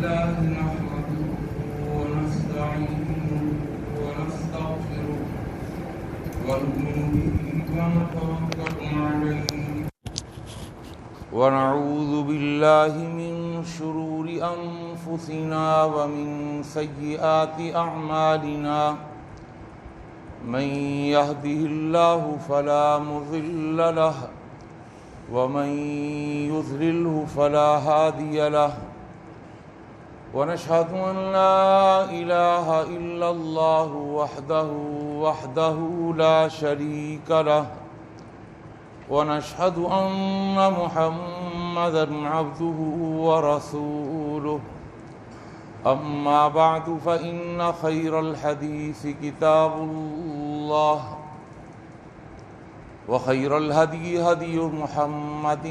لله نحمده ونستعينه ونستغفره ونؤمن به ونتوكل عليه ونعوذ بالله من شرور أنفسنا ومن سيئات أعمالنا من يهده الله فلا مضل له ومن يضلله فلا هادي له ونشهد أن لا إله إلا الله وحده لا شريك له ونشهد أن محمدا عبده ورسوله أما بعد فإن خير الحديث كتاب الله وخير الهدي هدي محمد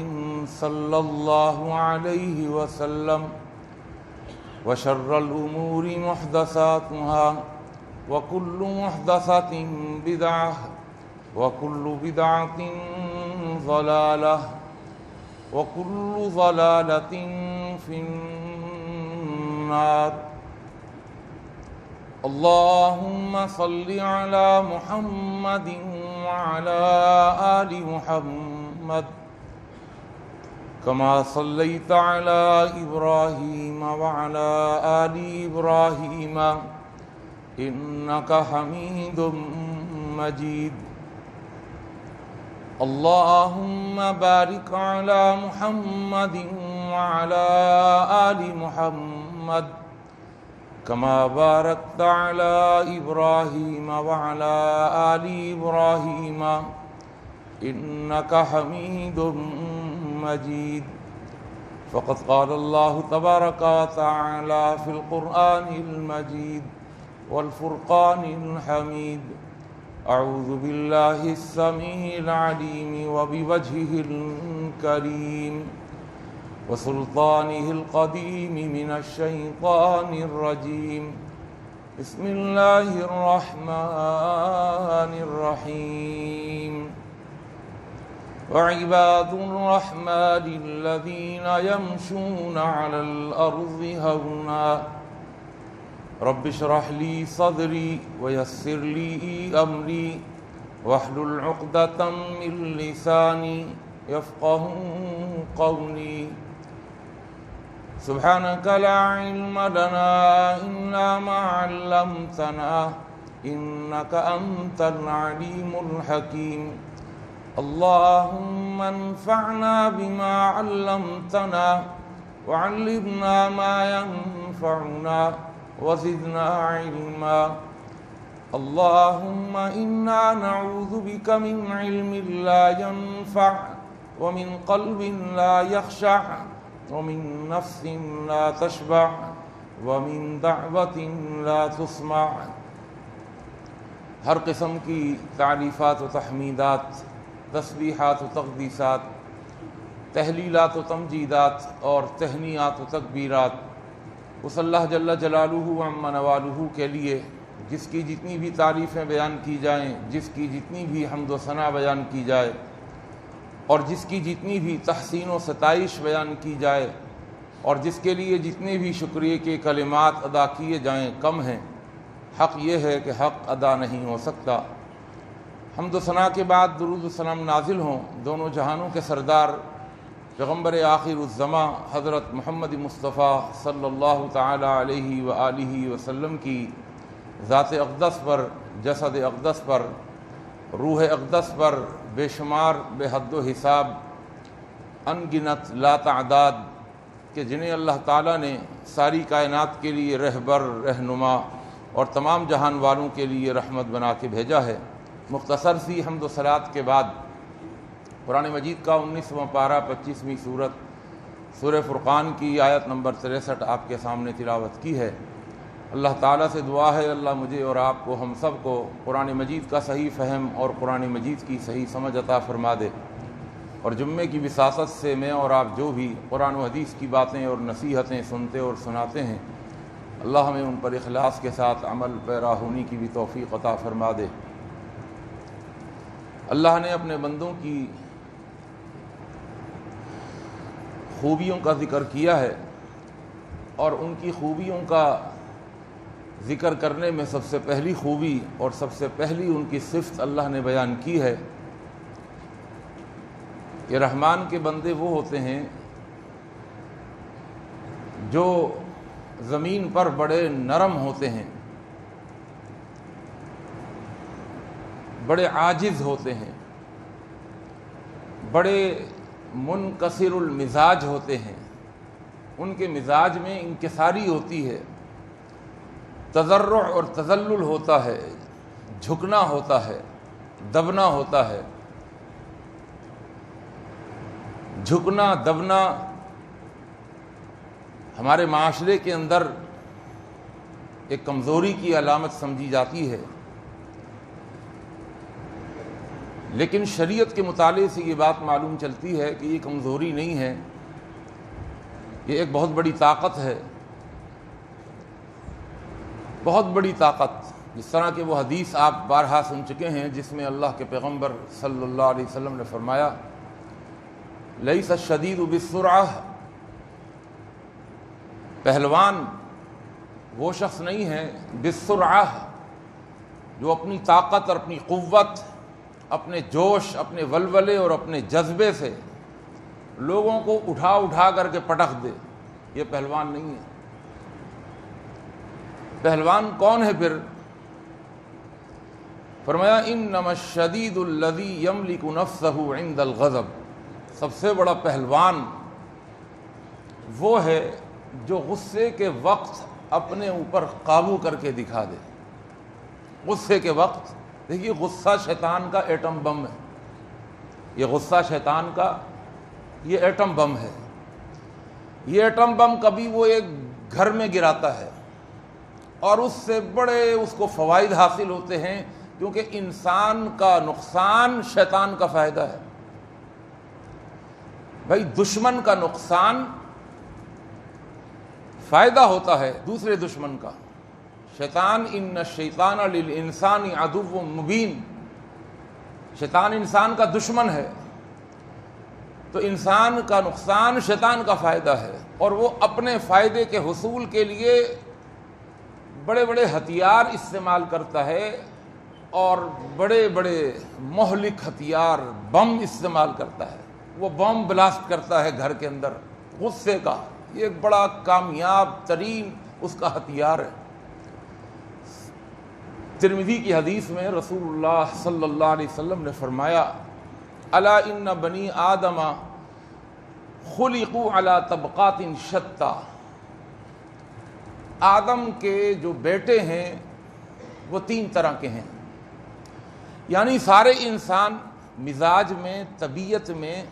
صلى الله عليه وسلم وشر الأمور محدثاتها وكل محدثة بدعة وكل بدعة ضلالة وكل ضلالة في النار اللهم صل على محمد وعلى آل محمد كما صليت على إبراهيم وعلى آل إبراهيم إنك حميد مجيد اللهم بارك على محمد وعلى آل محمد كما باركت على إبراهيم وعلى آل إبراهيم إنك حميد مجيد فقد قال الله تبارك وتعالى في القرآن المجيد والفرقان الحميد أعوذ بالله السميع العليم وبوجهه الكريم وسلطانه القديم من الشيطان الرجيم بسم الله الرحمن الرحيم وعباد الرحمن الذين يمشون على الأرض هونا رب اشرح لي صدري ويسر لي أمري واحلل عقدة من لساني يفقهوا قولي سبحانك لا علم لنا إلا ما علمتنا إنك أنت العليم الحكيم اللهم انفعنا بما علمتنا وعلمنا ما ينفعنا وزدنا علما اللهم إنا نعوذ بك من علم لا ينفع ومن قلب لا يخشع ومن نفس لا تشبع ومن دعوة لا تسمع ہر قسم کی تعریفات و تحمیدات، تسبیحات و تقدیسات، تہلیلات و تمجیدات اور تہنیات و تکبیرات اس اللہ جل جلالہ عم نوالہ کے لیے جس کی جتنی بھی تعریفیں بیان کی جائیں، جس کی جتنی بھی حمد و ثنا بیان کی جائے اور جس کی جتنی بھی تحسین و ستائش بیان کی جائے اور جس کے لیے جتنے بھی شکریہ کے کلمات ادا کیے جائیں کم ہیں۔ حق یہ ہے کہ حق ادا نہیں ہو سکتا۔ حمد و ثنا کے بعد درود و سلام نازل ہوں دونوں جہانوں کے سردار پیغمبر آخر الزماں حضرت محمد مصطفیٰ صلی اللہ تعالی علیہ وآلہ وسلم کی ذات اقدس پر، جسد اقدس پر، روح اقدس پر بے شمار بے حد و حساب ان گنت لا تعداد کہ جنہیں اللہ تعالیٰ نے ساری کائنات کے لیے رہبر، رہنما اور تمام جہان والوں کے لیے رحمت بنا کے بھیجا ہے۔ مختصر سی حمد و صلات کے بعد قرآن مجید کا 19واں پارہ 25ویں سورت سورہ فرقان کی آیت نمبر 63 آپ کے سامنے تلاوت کی ہے۔ اللہ تعالیٰ سے دعا ہے اللہ مجھے اور آپ کو، ہم سب کو قرآن مجید کا صحیح فہم اور قرآن مجید کی صحیح سمجھ عطا فرما دے، اور جمعے کی وساطت سے میں اور آپ جو بھی قرآن و حدیث کی باتیں اور نصیحتیں سنتے اور سناتے ہیں، اللہ ہمیں ان پر اخلاص کے ساتھ عمل پیرا ہونے کی بھی توفیق عطا فرما دے۔ اللہ نے اپنے بندوں کی خوبیوں کا ذکر کیا ہے اور ان کی خوبیوں کا ذکر کرنے میں سب سے پہلی خوبی اور سب سے پہلی ان کی صفت اللہ نے بیان کی ہے کہ رحمان کے بندے وہ ہوتے ہیں جو زمین پر بڑے نرم ہوتے ہیں، بڑے عاجز ہوتے ہیں، بڑے منکسر المزاج ہوتے ہیں، ان کے مزاج میں انکساری ہوتی ہے، تضرع اور تذلل ہوتا ہے، جھکنا ہوتا ہے، دبنا ہوتا ہے۔ جھکنا دبنا ہمارے معاشرے کے اندر ایک کمزوری کی علامت سمجھی جاتی ہے، لیکن شریعت کے مطالعے سے یہ بات معلوم چلتی ہے کہ یہ کمزوری نہیں ہے، یہ ایک بہت بڑی طاقت ہے، بہت بڑی طاقت۔ جس طرح کہ وہ حدیث آپ بارہا سن چکے ہیں جس میں اللہ کے پیغمبر صلی اللہ علیہ وسلم نے فرمایا لیس الشدید بالسرعہ، پہلوان وہ شخص نہیں ہے بالسرعہ جو اپنی طاقت اور اپنی قوت، اپنے جوش، اپنے ولولے اور اپنے جذبے سے لوگوں کو اٹھا اٹھا کر کے پٹخ دے، یہ پہلوان نہیں ہے۔ پہلوان کون ہے پھر؟ فرمایا انما الشدید الذی یملک نفسہ عند الغضب، سب سے بڑا پہلوان وہ ہے جو غصے کے وقت اپنے اوپر قابو کر کے دکھا دے۔ غصے کے وقت دیکھیے، غصہ شیطان کا ایٹم بم ہے، یہ غصہ شیطان کا یہ ایٹم بم ہے۔ یہ ایٹم بم کبھی وہ ایک گھر میں گراتا ہے اور اس سے بڑے اس کو فوائد حاصل ہوتے ہیں، کیونکہ انسان کا نقصان شیطان کا فائدہ ہے۔ بھائی دشمن کا نقصان فائدہ ہوتا ہے دوسرے دشمن کا۔ شیطان ان الشیطان للانسان عدو مبین، شیطان انسان کا دشمن ہے، تو انسان کا نقصان شیطان کا فائدہ ہے، اور وہ اپنے فائدے کے حصول کے لیے بڑے بڑے ہتھیار استعمال کرتا ہے اور بڑے بڑے مہلک ہتھیار بم استعمال کرتا ہے۔ وہ بم بلاسٹ کرتا ہے گھر کے اندر غصے کا، یہ ایک بڑا کامیاب ترین اس کا ہتھیار ہے۔ ترمذی کی حدیث میں رسول اللہ صلی اللہ علیہ وسلم نے فرمایا الا ان بنی آدم خلقوا علی طبقات شتیٰ، آدم کے جو بیٹے ہیں وہ 3 طرح کے ہیں، یعنی سارے انسان مزاج میں، طبیعت میں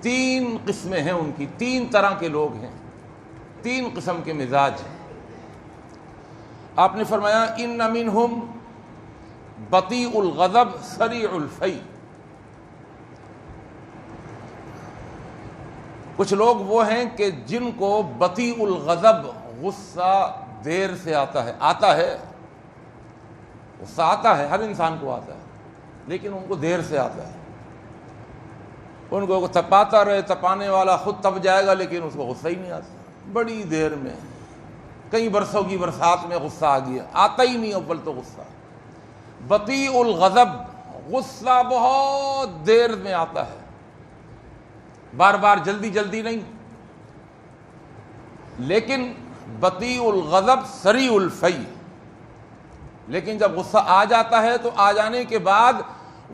3 قسمیں ہیں ان کی، 3 طرح کے لوگ ہیں، 3 قسم کے مزاج ہیں۔ آپ نے فرمایا ان منہم بطیء الغضب سریع الفی، کچھ لوگ وہ ہیں کہ جن کو بطیء الغضب، غصہ دیر سے آتا ہے، غصہ آتا ہے، ہر انسان کو آتا ہے، لیکن ان کو دیر سے آتا ہے۔ ان کو تپاتا رہے، تپانے والا خود تپ جائے گا لیکن اس کو غصہ ہی نہیں آتا، بڑی دیر میں، کئی برسوں کی برسات میں غصہ آ گیا، آتا ہی نہیں اول تو غصہ۔ بطیء الغضب، غصہ بہت دیر میں آتا ہے، بار بار جلدی جلدی نہیں، لیکن بطیء الغضب سریع الفی، لیکن جب غصہ آ جاتا ہے تو آ جانے کے بعد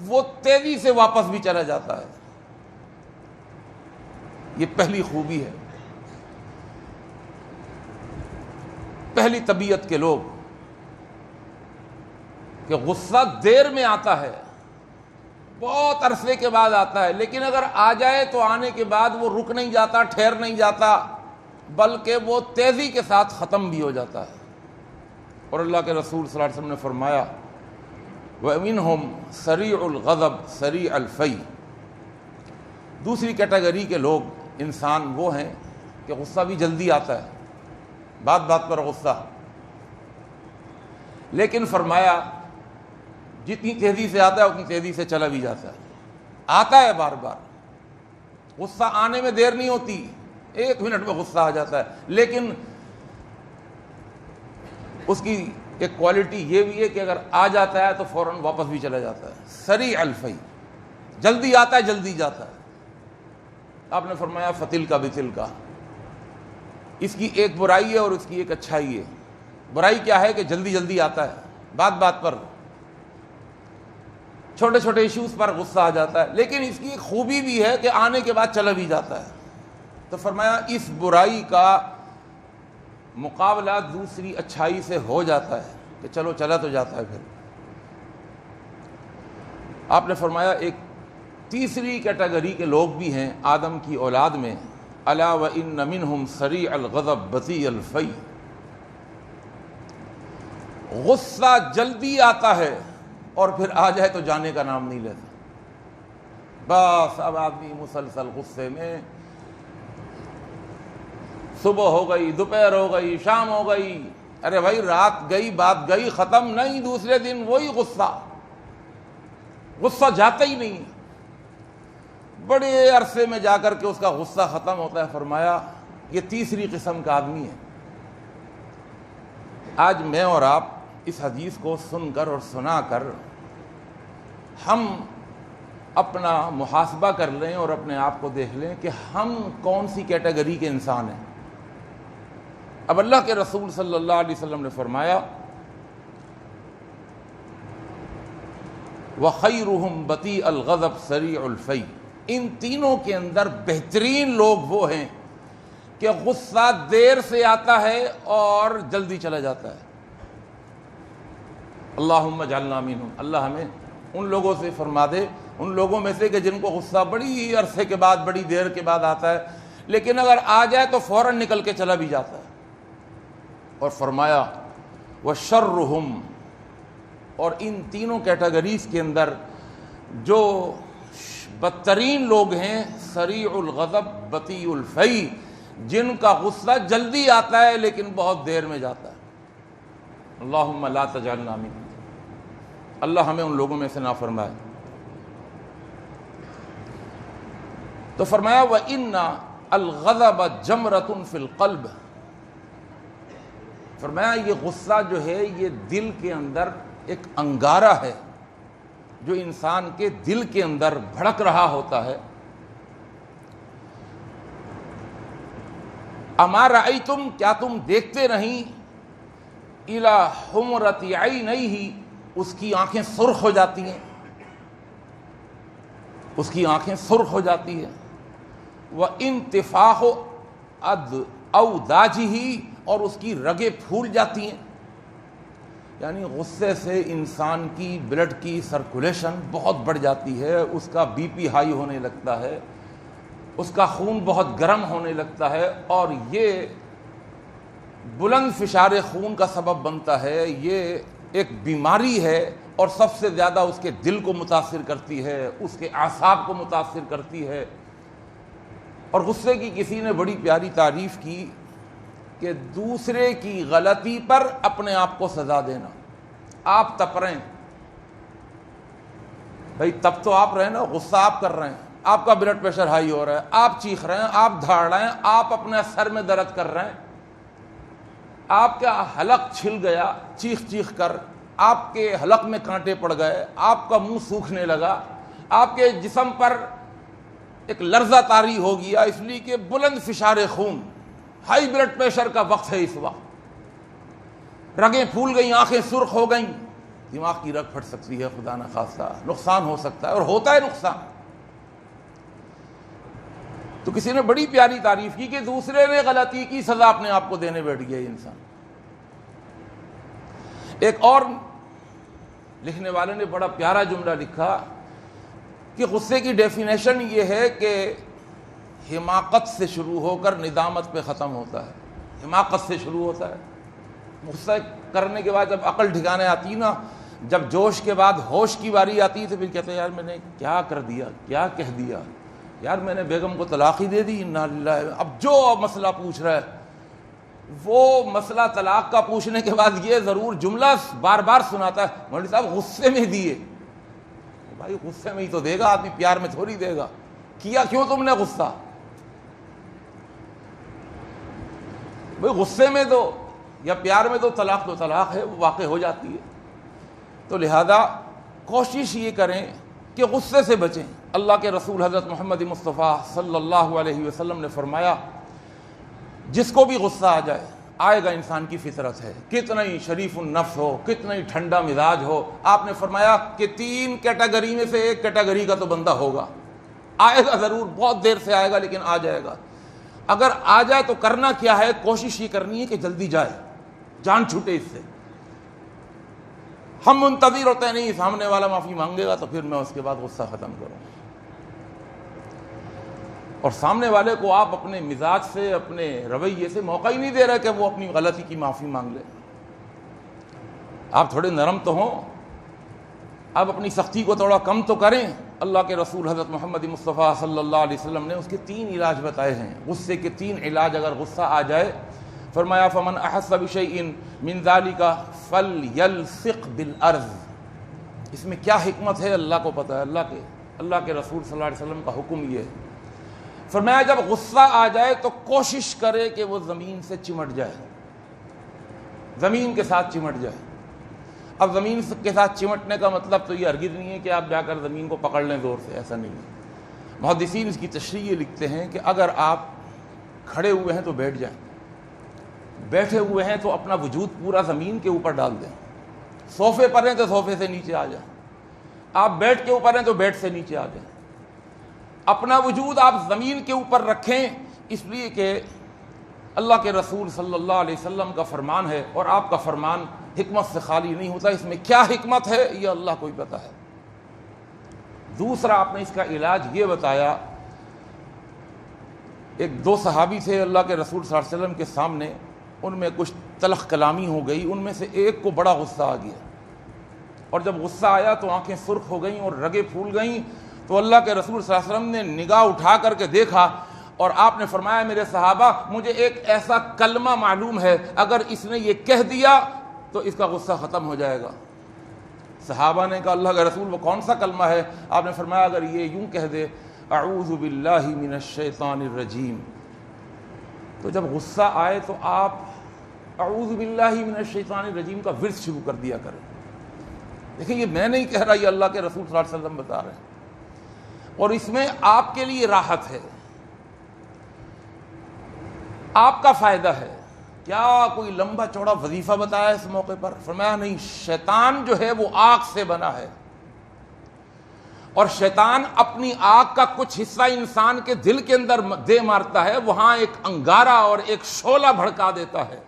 وہ تیزی سے واپس بھی چلا جاتا ہے۔ یہ پہلی خوبی ہے، پہلی طبیعت کے لوگ، کہ غصہ دیر میں آتا ہے، بہت عرصے کے بعد آتا ہے، لیکن اگر آ جائے تو آنے کے بعد وہ رک نہیں جاتا، ٹھہر نہیں جاتا، بلکہ وہ تیزی کے ساتھ ختم بھی ہو جاتا ہے۔ اور اللہ کے رسول صلی اللہ علیہ وسلم نے فرمایا وَمِنْهُمْ سَرِيعُ الْغَضَبِ سَرِيعَ الْفَيْ، دوسری کیٹیگری کے لوگ انسان وہ ہیں کہ غصہ بھی جلدی آتا ہے، بات بات پر غصہ، لیکن فرمایا جتنی تیزی سے آتا ہے اتنی تیزی سے چلا بھی جاتا ہے، آتا ہے بار بار، غصہ آنے میں دیر نہیں ہوتی، 1 منٹ میں غصہ آ جاتا ہے، لیکن اس کی ایک کوالٹی یہ بھی ہے کہ اگر آ جاتا ہے تو فوراً واپس بھی چلا جاتا ہے، سریع الفی، جلدی آتا ہے جلدی جاتا ہے۔ آپ نے فرمایا فتل کا بتل کا، اس کی ایک برائی ہے اور اس کی ایک اچھائی ہے۔ برائی کیا ہے کہ جلدی جلدی آتا ہے، بات بات پر، چھوٹے چھوٹے ایشوز پر غصہ آ جاتا ہے، لیکن اس کی ایک خوبی بھی ہے کہ آنے کے بعد چلا بھی جاتا ہے۔ تو فرمایا اس برائی کا مقابلہ دوسری اچھائی سے ہو جاتا ہے کہ چلو چلا تو جاتا ہے۔ پھر آپ نے فرمایا ایک تیسری کیٹیگری کے لوگ بھی ہیں آدم کی اولاد میں، الا وان منہم سریع الغضب بطیء الفی، غصہ جلدی آتا ہے اور پھر آ جائے تو جانے کا نام نہیں لیتا۔ بس اب آدمی مسلسل غصے میں، صبح ہو گئی، دوپہر ہو گئی، شام ہو گئی، ارے بھائی رات گئی بات گئی، ختم نہیں، دوسرے دن وہی غصہ جاتا ہی نہیں، بڑے عرصے میں جا کر کے اس کا غصہ ختم ہوتا ہے۔ فرمایا یہ تیسری قسم کا آدمی ہے۔ آج میں اور آپ اس حدیث کو سن کر اور سنا کر ہم اپنا محاسبہ کر لیں اور اپنے آپ کو دیکھ لیں کہ ہم کون سی کیٹیگری کے انسان ہیں۔ اب اللہ کے رسول صلی اللہ علیہ وسلم نے فرمایا وَخَيْرُهُمْ بَطِيءُ الْغَضَبِ سَرِيعُ الْفَيْ، ان تینوں کے اندر بہترین لوگ وہ ہیں کہ غصہ دیر سے آتا ہے اور جلدی چلا جاتا ہے۔ اللہم اجعلنا منہم، اللہ ہمیں ان لوگوں سے فرما دے، ان لوگوں میں سے کہ جن کو غصہ بڑی عرصے کے بعد، بڑی دیر کے بعد آتا ہے، لیکن اگر آ جائے تو فوراً نکل کے چلا بھی جاتا ہے۔ اور فرمایا وَشَرُّهُمْ، اور ان تینوں کیٹیگریز کے اندر جو بدترین لوگ ہیں سریع الغضب بطیء الفی، جن کا غصہ جلدی آتا ہے لیکن بہت دیر میں جاتا ہے۔ اللہم لا تجعلنا منہم، اللہ ہمیں ان لوگوں میں سے نہ فرمائے۔ تو فرمایا وَإِنَّ الْغَضَبَ جَمْرَةٌ فِي الْقَلْبِ، فرمایا یہ غصہ جو ہے یہ دل کے اندر ایک انگارہ ہے جو انسان کے دل کے اندر بھڑک رہا ہوتا ہے۔ اما رأیتم، کیا تم دیکھتے نہیں، الی حمرۃ عینیہ، اس کی آنکھیں سرخ ہو جاتی ہیں، اس کی آنکھیں سرخ ہو جاتی ہیں، وانتفاخ اوداجہ، اور اس کی رگیں پھول جاتی ہیں۔ یعنی غصے سے انسان کی بلڈ کی سرکولیشن بہت بڑھ جاتی ہے، اس کا بی پی ہائی ہونے لگتا ہے، اس کا خون بہت گرم ہونے لگتا ہے، اور یہ بلند فشار خون کا سبب بنتا ہے۔ یہ ایک بیماری ہے اور سب سے زیادہ اس کے دل کو متاثر کرتی ہے، اس کے اعصاب کو متاثر کرتی ہے۔ اور غصے کی کسی نے بڑی پیاری تعریف کی کہ دوسرے کی غلطی پر اپنے آپ کو سزا دینا۔ آپ تپ رہے ہیں، بھائی تب تو آپ رہے نا، غصہ آپ کر رہے ہیں، آپ کا بلڈ پریشر ہائی ہو رہا ہے، آپ چیخ رہے ہیں، آپ دھاڑ رہے ہیں، آپ اپنے سر میں درد کر رہے ہیں، آپ کا حلق چھل گیا چیخ چیخ کر، آپ کے حلق میں کانٹے پڑ گئے، آپ کا منہ سوکھنے لگا، آپ کے جسم پر ایک لرزہ طاری ہو گیا، اس لیے کہ بلند فشار خون، ہائی بلڈ پریشر کا وقت ہے اس وقت، رگیں پھول گئیں، آنکھیں سرخ ہو گئیں، دماغ کی رگ پھٹ سکتی ہے، خدا نہ خواستہ نقصان ہو سکتا ہے، اور ہوتا ہے نقصان۔ تو کسی نے بڑی پیاری تعریف کی کہ دوسرے نے غلطی کی، سزا اپنے آپ کو دینے بیٹھ گیا انسان۔ ایک اور لکھنے والے نے بڑا پیارا جملہ لکھا کہ غصے کی ڈیفینیشن یہ ہے کہ حماقت سے شروع ہو کر ندامت پہ ختم ہوتا ہے۔ حماقت سے شروع ہوتا ہے، غصہ کرنے کے بعد جب عقل ٹھکانے آتی نا، جب جوش کے بعد ہوش کی باری آتی تو پھر کہتے ہیں یار میں نے کیا کر دیا، کیا کہہ دیا، یار میں نے بیگم کو طلاق ہی دے دی، انا للہ۔ اب جو مسئلہ پوچھ رہا ہے وہ مسئلہ طلاق کا پوچھنے کے بعد یہ ضرور جملہ بار بار سناتا ہے، مولوی صاحب غصے میں دیے۔ بھائی غصے میں ہی تو دے گا آدمی، پیار میں تھوڑی دے گا، کیا کیوں تم نے غصہ؟ بھائی غصے میں تو یا پیار میں تو طلاق ہے، وہ واقع ہو جاتی ہے. تو لہذا کوشش یہ کریں کہ غصے سے بچیں. اللہ کے رسول حضرت محمد مصطفیٰ صلی اللہ علیہ وسلم نے فرمایا جس کو بھی غصہ آئے گا انسان کی فطرت ہے، کتنا ہی شریف النفس ہو، کتنا ہی ٹھنڈا مزاج ہو. آپ نے فرمایا کہ 3 کیٹیگری میں سے ایک کیٹیگری کا تو بندہ ہوگا، آئے گا ضرور، بہت دیر سے آئے گا لیکن آ جائے گا. اگر آ جائے تو کرنا کیا ہے؟ کوشش یہ کرنی ہے کہ جلدی جائے، جان چھوٹے اس سے. ہم منتظر ہوتے ہیں نہیں سامنے والا معافی مانگے گا تو پھر میں اس کے بعد غصہ ختم کروں. اور سامنے والے کو آپ اپنے مزاج سے، اپنے رویے سے موقع ہی نہیں دے رہے کہ وہ اپنی غلطی کی معافی مانگ لے. آپ تھوڑے نرم تو ہوں، آپ اپنی سختی کو تھوڑا کم تو کریں. اللہ کے رسول حضرت محمد مصطفیٰ صلی اللہ علیہ وسلم نے اس کے 3 علاج بتائے ہیں. غصے کے 3 علاج. اگر غصہ آ جائے فرمایا فمن احس بشیء من ذلک فلیلصق بالارض. اس میں کیا حکمت ہے اللہ کو پتہ ہے، اللہ کے رسول صلی اللہ علیہ وسلم کا حکم یہ ہے. فرمایا جب غصہ آ جائے تو کوشش کرے کہ وہ زمین سے چمٹ جائے، زمین کے ساتھ چمٹ جائے. اب زمین کے ساتھ چمٹنے کا مطلب تو یہ ہرگز نہیں ہے کہ آپ جا کر زمین کو پکڑ لیں زور سے، ایسا نہیں ہے. محدثین اس کی تشریح لکھتے ہیں کہ اگر آپ کھڑے ہوئے ہیں تو بیٹھ جائیں، بیٹھے ہوئے ہیں تو اپنا وجود پورا زمین کے اوپر ڈال دیں، صوفے پر ہیں تو صوفے سے نیچے آ جائیں، آپ بیٹھ کے اوپر ہیں تو بیٹھ سے نیچے آ جائیں. اپنا وجود آپ زمین کے اوپر رکھیں، اس لیے کہ اللہ کے رسول صلی اللہ علیہ وسلم کا فرمان ہے اور آپ کا فرمان حکمت سے خالی نہیں ہوتا. اس میں کیا حکمت ہے یہ اللہ کو ہی پتہ ہے. دوسرا آپ نے اس کا علاج یہ بتایا، 2 صحابی تھے اللہ کے رسول صلی اللہ علیہ وسلم کے سامنے، ان میں کچھ تلخ کلامی ہو گئی. ان میں سے ایک کو بڑا غصہ آ گیا اور جب غصہ آیا تو آنکھیں سرخ ہو گئیں اور رگیں پھول گئیں. تو اللہ کے رسول صلی اللہ علیہ وسلم نے نگاہ اٹھا کر کے دیکھا اور آپ نے فرمایا میرے صحابہ مجھے ایک ایسا کلمہ معلوم ہے، اگر اس نے یہ کہہ دیا تو اس کا غصہ ختم ہو جائے گا. صحابہ نے کہا اللہ کے رسول وہ کون سا کلمہ ہے؟ آپ نے فرمایا اگر یہ یوں کہہ دے اعوذ باللہ من الشیطان الرجیم، تو جب غصہ آئے تو آپ اعوذ باللہ من الشیطان الرجیم کا ورد شروع کر دیا کریں. دیکھیں یہ میں نہیں کہہ رہا، یہ اللہ کے رسول صلی اللہ علیہ وسلم بتا رہے ہیں، اور اس میں آپ کے لیے راحت ہے، آپ کا فائدہ ہے. کیا کوئی لمبا چوڑا وظیفہ بتایا اس موقع پر؟ فرمایا نہیں، شیطان جو ہے وہ آگ سے بنا ہے اور شیطان اپنی آگ کا کچھ حصہ انسان کے دل کے اندر دے مارتا ہے، وہاں ایک انگارہ اور ایک شعلہ بھڑکا دیتا ہے.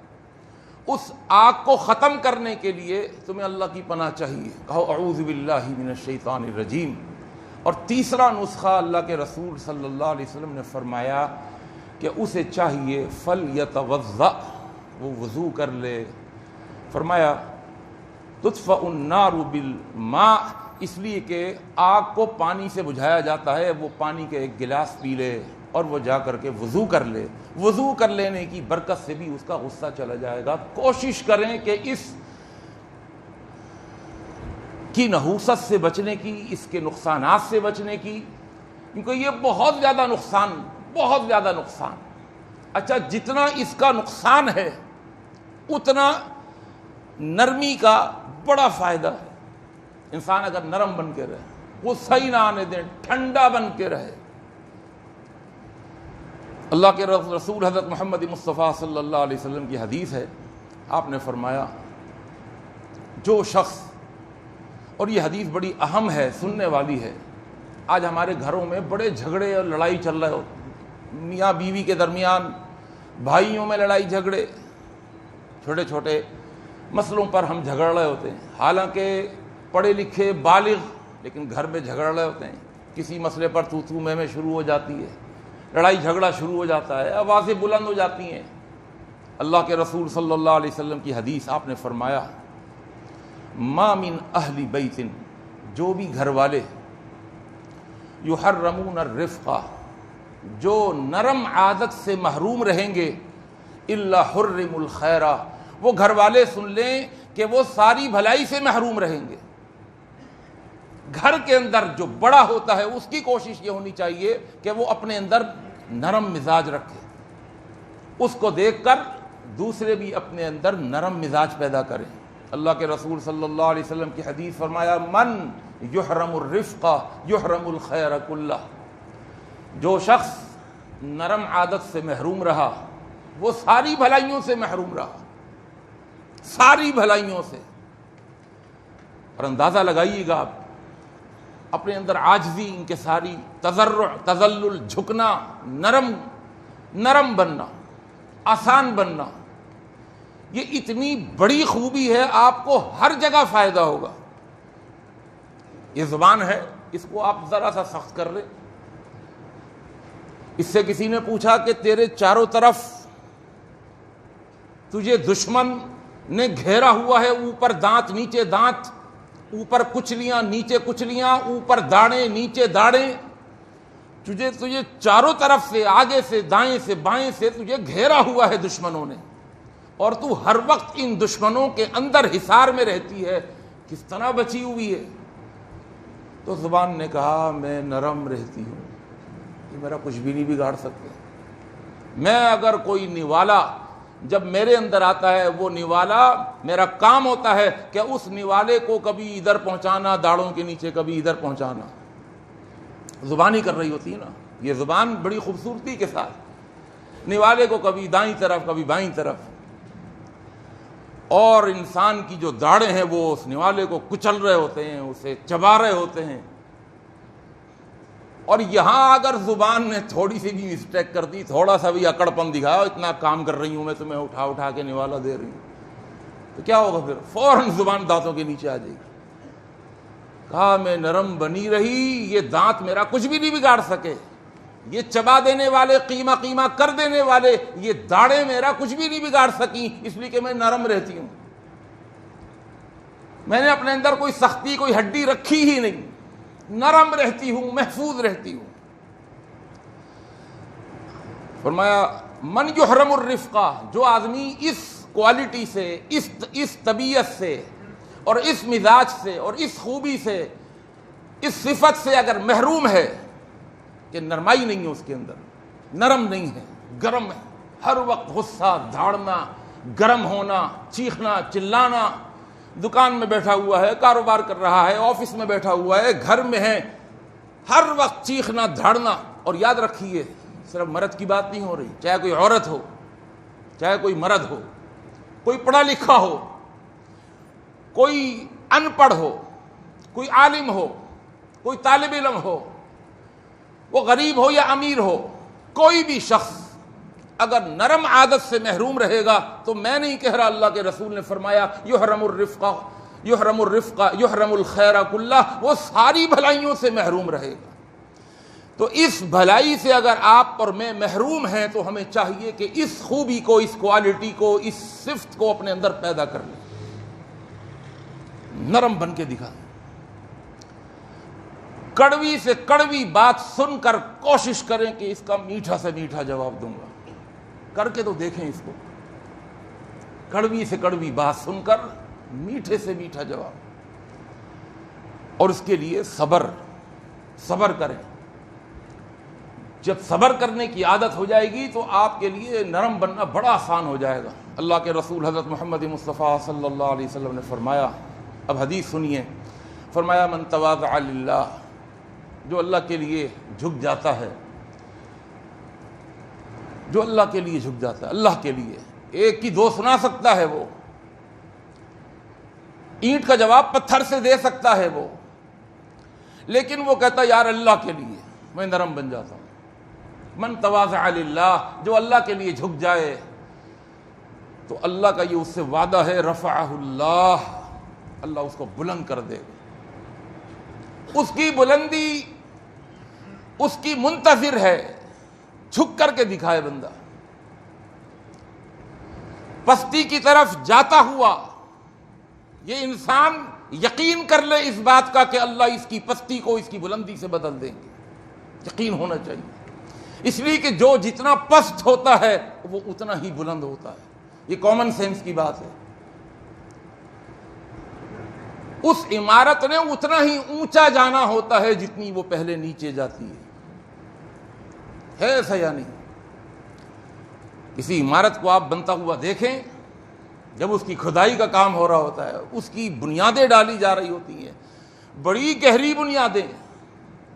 اس آگ کو ختم کرنے کے لیے تمہیں اللہ کی پناہ چاہیے، کہو اعوذ باللہ من الشیطان الرجیم. اور تیسرا نسخہ اللہ کے رسول صلی اللہ علیہ وسلم نے فرمایا کہ اسے چاہیے فلیتوضأ، وہ وضو کر لے. فرمایا تطفأ النار بالماء، اس لیے کہ آگ کو پانی سے بجھایا جاتا ہے، وہ پانی کے ایک گلاس پی لے اور وہ جا کر کے وضو کر لے. وضو کر لینے کی برکت سے بھی اس کا غصہ چلا جائے گا. کوشش کریں کہ اس کی نحوست سے بچنے کی، اس کے نقصانات سے بچنے کی، کیونکہ یہ بہت زیادہ نقصان. اچھا جتنا اس کا نقصان ہے اتنا نرمی کا بڑا فائدہ ہے. انسان اگر نرم بن کے رہے، غصہ ہی نہ آنے دیں، ٹھنڈا بن کے رہے. اللہ کے رسول حضرت محمد مصطفیٰ صلی اللہ علیہ وسلم کی حدیث ہے، آپ نے فرمایا جو شخص، اور یہ حدیث بڑی اہم ہے، سننے والی ہے. آج ہمارے گھروں میں بڑے جھگڑے اور لڑائی چل رہے ہوتے، میاں بیوی کے درمیان، بھائیوں میں لڑائی جھگڑے، چھوٹے چھوٹے مسئلوں پر ہم جھگڑ رہے ہوتے ہیں، حالانکہ پڑھے لکھے بالغ، لیکن گھر میں جھگڑ رہے ہوتے ہیں. کسی مسئلے پر تو میں شروع ہو جاتی ہے، لڑائی جھگڑا شروع ہو جاتا ہے، آوازیں بلند ہو جاتی ہیں. اللہ کے رسول صلی اللہ علیہ وسلم کی حدیث، آپ نے فرمایا ما من اہل بیت، جو بھی گھر والے، یحرمون الرفق، جو نرم عادت سے محروم رہیں گے، الا حرم الخیر، وہ گھر والے سن لیں کہ وہ ساری بھلائی سے محروم رہیں گے. گھر کے اندر جو بڑا ہوتا ہے اس کی کوشش یہ ہونی چاہیے کہ وہ اپنے اندر نرم مزاج رکھے. اس کو دیکھ کر دوسرے بھی اپنے اندر نرم مزاج پیدا کریں۔ اللہ کے رسول صلی اللہ علیہ وسلم کی حدیث فرمایا من یحرم الرفق یحرم الخیر کلہ، جو شخص نرم عادت سے محروم رہا وہ ساری بھلائیوں سے محروم رہا، ساری بھلائیوں سے۔ اور اندازہ لگائیے گا آپ اپنے اندر عاجزی، انکساری، تضرع، تذلل، جھکنا، نرم بننا، آسان بننا، یہ اتنی بڑی خوبی ہے، آپ کو ہر جگہ فائدہ ہوگا۔ یہ زبان ہے، اس کو آپ ذرا سا سخت کر لیں۔ اس سے کسی نے پوچھا کہ تیرے چاروں طرف تجھے دشمن نے گھیرا ہوا ہے، اوپر دانت نیچے دانت، اوپر کچلیاں نیچے کچلیاں، اوپر داڑیں نیچے داڑیں، تجھے چاروں طرف سے، آگے سے، دائیں سے، بائیں سے تجھے گھیرا ہوا ہے دشمنوں نے، اور تو ہر وقت ان دشمنوں کے اندر حصار میں رہتی ہے، کس طرح بچی ہوئی ہے؟ تو زبان نے کہا میں نرم رہتی ہوں، یہ میرا کچھ بھی نہیں بگاڑ سکتے۔ میں اگر کوئی نوالا جب میرے اندر آتا ہے، وہ نوالا میرا کام ہوتا ہے کہ اس نوالے کو کبھی ادھر پہنچانا، داڑھوں کے نیچے کبھی ادھر پہنچانا۔ زبان ہی کر رہی ہوتی ہے نا، یہ زبان بڑی خوبصورتی کے ساتھ نوالے کو کبھی دائیں طرف کبھی بائیں طرف، اور انسان کی جو داڑیں ہیں وہ اس نوالے کو کچل رہے ہوتے ہیں، اسے چبا رہے ہوتے ہیں۔ اور یہاں اگر زبان نے تھوڑی سی بھی مسٹیک کر دی، تھوڑا سا بھی اکڑ پن دکھایا، اتنا کام کر رہی ہوں میں، تمہیں اٹھا کے نوالا دے رہی ہوں، تو کیا ہوگا پھر؟ فوراً زبان دانتوں کے نیچے آ جائے گی۔ کہا میں نرم بنی رہی، یہ دانت میرا کچھ بھی نہیں بگاڑ سکے، یہ چبا دینے والے، قیمہ کر دینے والے یہ داڑیں میرا کچھ بھی نہیں بگاڑ سکیں، اس لیے کہ میں نرم رہتی ہوں۔ میں نے اپنے اندر کوئی سختی، کوئی ہڈی رکھی ہی نہیں، نرم رہتی ہوں، محفوظ رہتی ہوں۔ فرمایا من یحرم الرفقہ، جو آدمی اس کوالٹی سے، اس طبیعت سے اور اس مزاج سے اور اس خوبی سے، اس صفت سے اگر محروم ہے کہ نرمائی نہیں ہے اس کے اندر، نرم نہیں ہے، گرم ہے، ہر وقت غصہ، دھاڑنا، گرم ہونا، چیخنا، چلانا، دکان میں بیٹھا ہوا ہے، کاروبار کر رہا ہے، آفس میں بیٹھا ہوا ہے، گھر میں ہے، ہر وقت چیخنا، دھاڑنا۔ اور یاد رکھیے صرف مرد کی بات نہیں ہو رہی، چاہے کوئی عورت ہو، چاہے کوئی مرد ہو، کوئی پڑھا لکھا ہو، کوئی ان پڑھ ہو، کوئی عالم ہو، کوئی طالب علم ہو، وہ غریب ہو یا امیر ہو، کوئی بھی شخص اگر نرم عادت سے محروم رہے گا تو میں نہیں کہہ رہا، اللہ کے رسول نے فرمایا یحرم الرفقہ یحرم الرفقہ یحرم الخیر کلہ، وہ ساری بھلائیوں سے محروم رہے گا۔ تو اس بھلائی سے اگر آپ اور میں محروم ہیں تو ہمیں چاہیے کہ اس خوبی کو، اس کوالٹی کو، اس صفت کو اپنے اندر پیدا کر لیں، نرم بن کے دکھائیں۔ کڑوی سے کڑوی بات سن کر کوشش کریں کہ اس کا میٹھا سے میٹھا جواب دوں گا، کر کے تو دیکھیں اس کو، کڑوی سے کڑوی بات سن کر میٹھے سے میٹھا جواب، اور اس کے لیے صبر کریں۔ جب صبر کرنے کی عادت ہو جائے گی تو آپ کے لیے نرم بننا بڑا آسان ہو جائے گا۔ اللہ کے رسول حضرت محمد مصطفیٰ صلی اللہ علیہ وسلم نے فرمایا، اب حدیث سنیے، فرمایا من تواضع للہ، جو اللہ کے لیے جھک جاتا ہے، جو اللہ کے لیے جھک جاتا ہے، اللہ کے لیے، ایک کی دو سنا سکتا ہے، وہ اینٹ کا جواب پتھر سے دے سکتا ہے وہ، لیکن وہ کہتا یار اللہ کے لیے میں نرم بن جاتا ہوں۔ من تواضع للہ، جو اللہ کے لیے جھک جائے تو اللہ کا یہ اس سے وعدہ ہے، رفعہ اللہ، اللہ اس کو بلند کر دے گا۔ اس کی بلندی اس کی منتظر ہے، جھک کر کے دکھائے بندہ، پستی کی طرف جاتا ہوا یہ انسان یقین کر لے اس بات کا کہ اللہ اس کی پستی کو اس کی بلندی سے بدل دیں گے، یقین ہونا چاہیے۔ اس لیے کہ جو جتنا پست ہوتا ہے وہ اتنا ہی بلند ہوتا ہے، یہ کامن سینس کی بات ہے۔ اس عمارت نے اتنا ہی اونچا جانا ہوتا ہے جتنی وہ پہلے نیچے جاتی ہے ایسا یا نہیں؟ کسی عمارت کو آپ بنتا ہوا دیکھیں، جب اس کی کھدائی کا کام ہو رہا ہوتا ہے، اس کی بنیادیں ڈالی جا رہی ہوتی ہیں، بڑی گہری بنیادیں،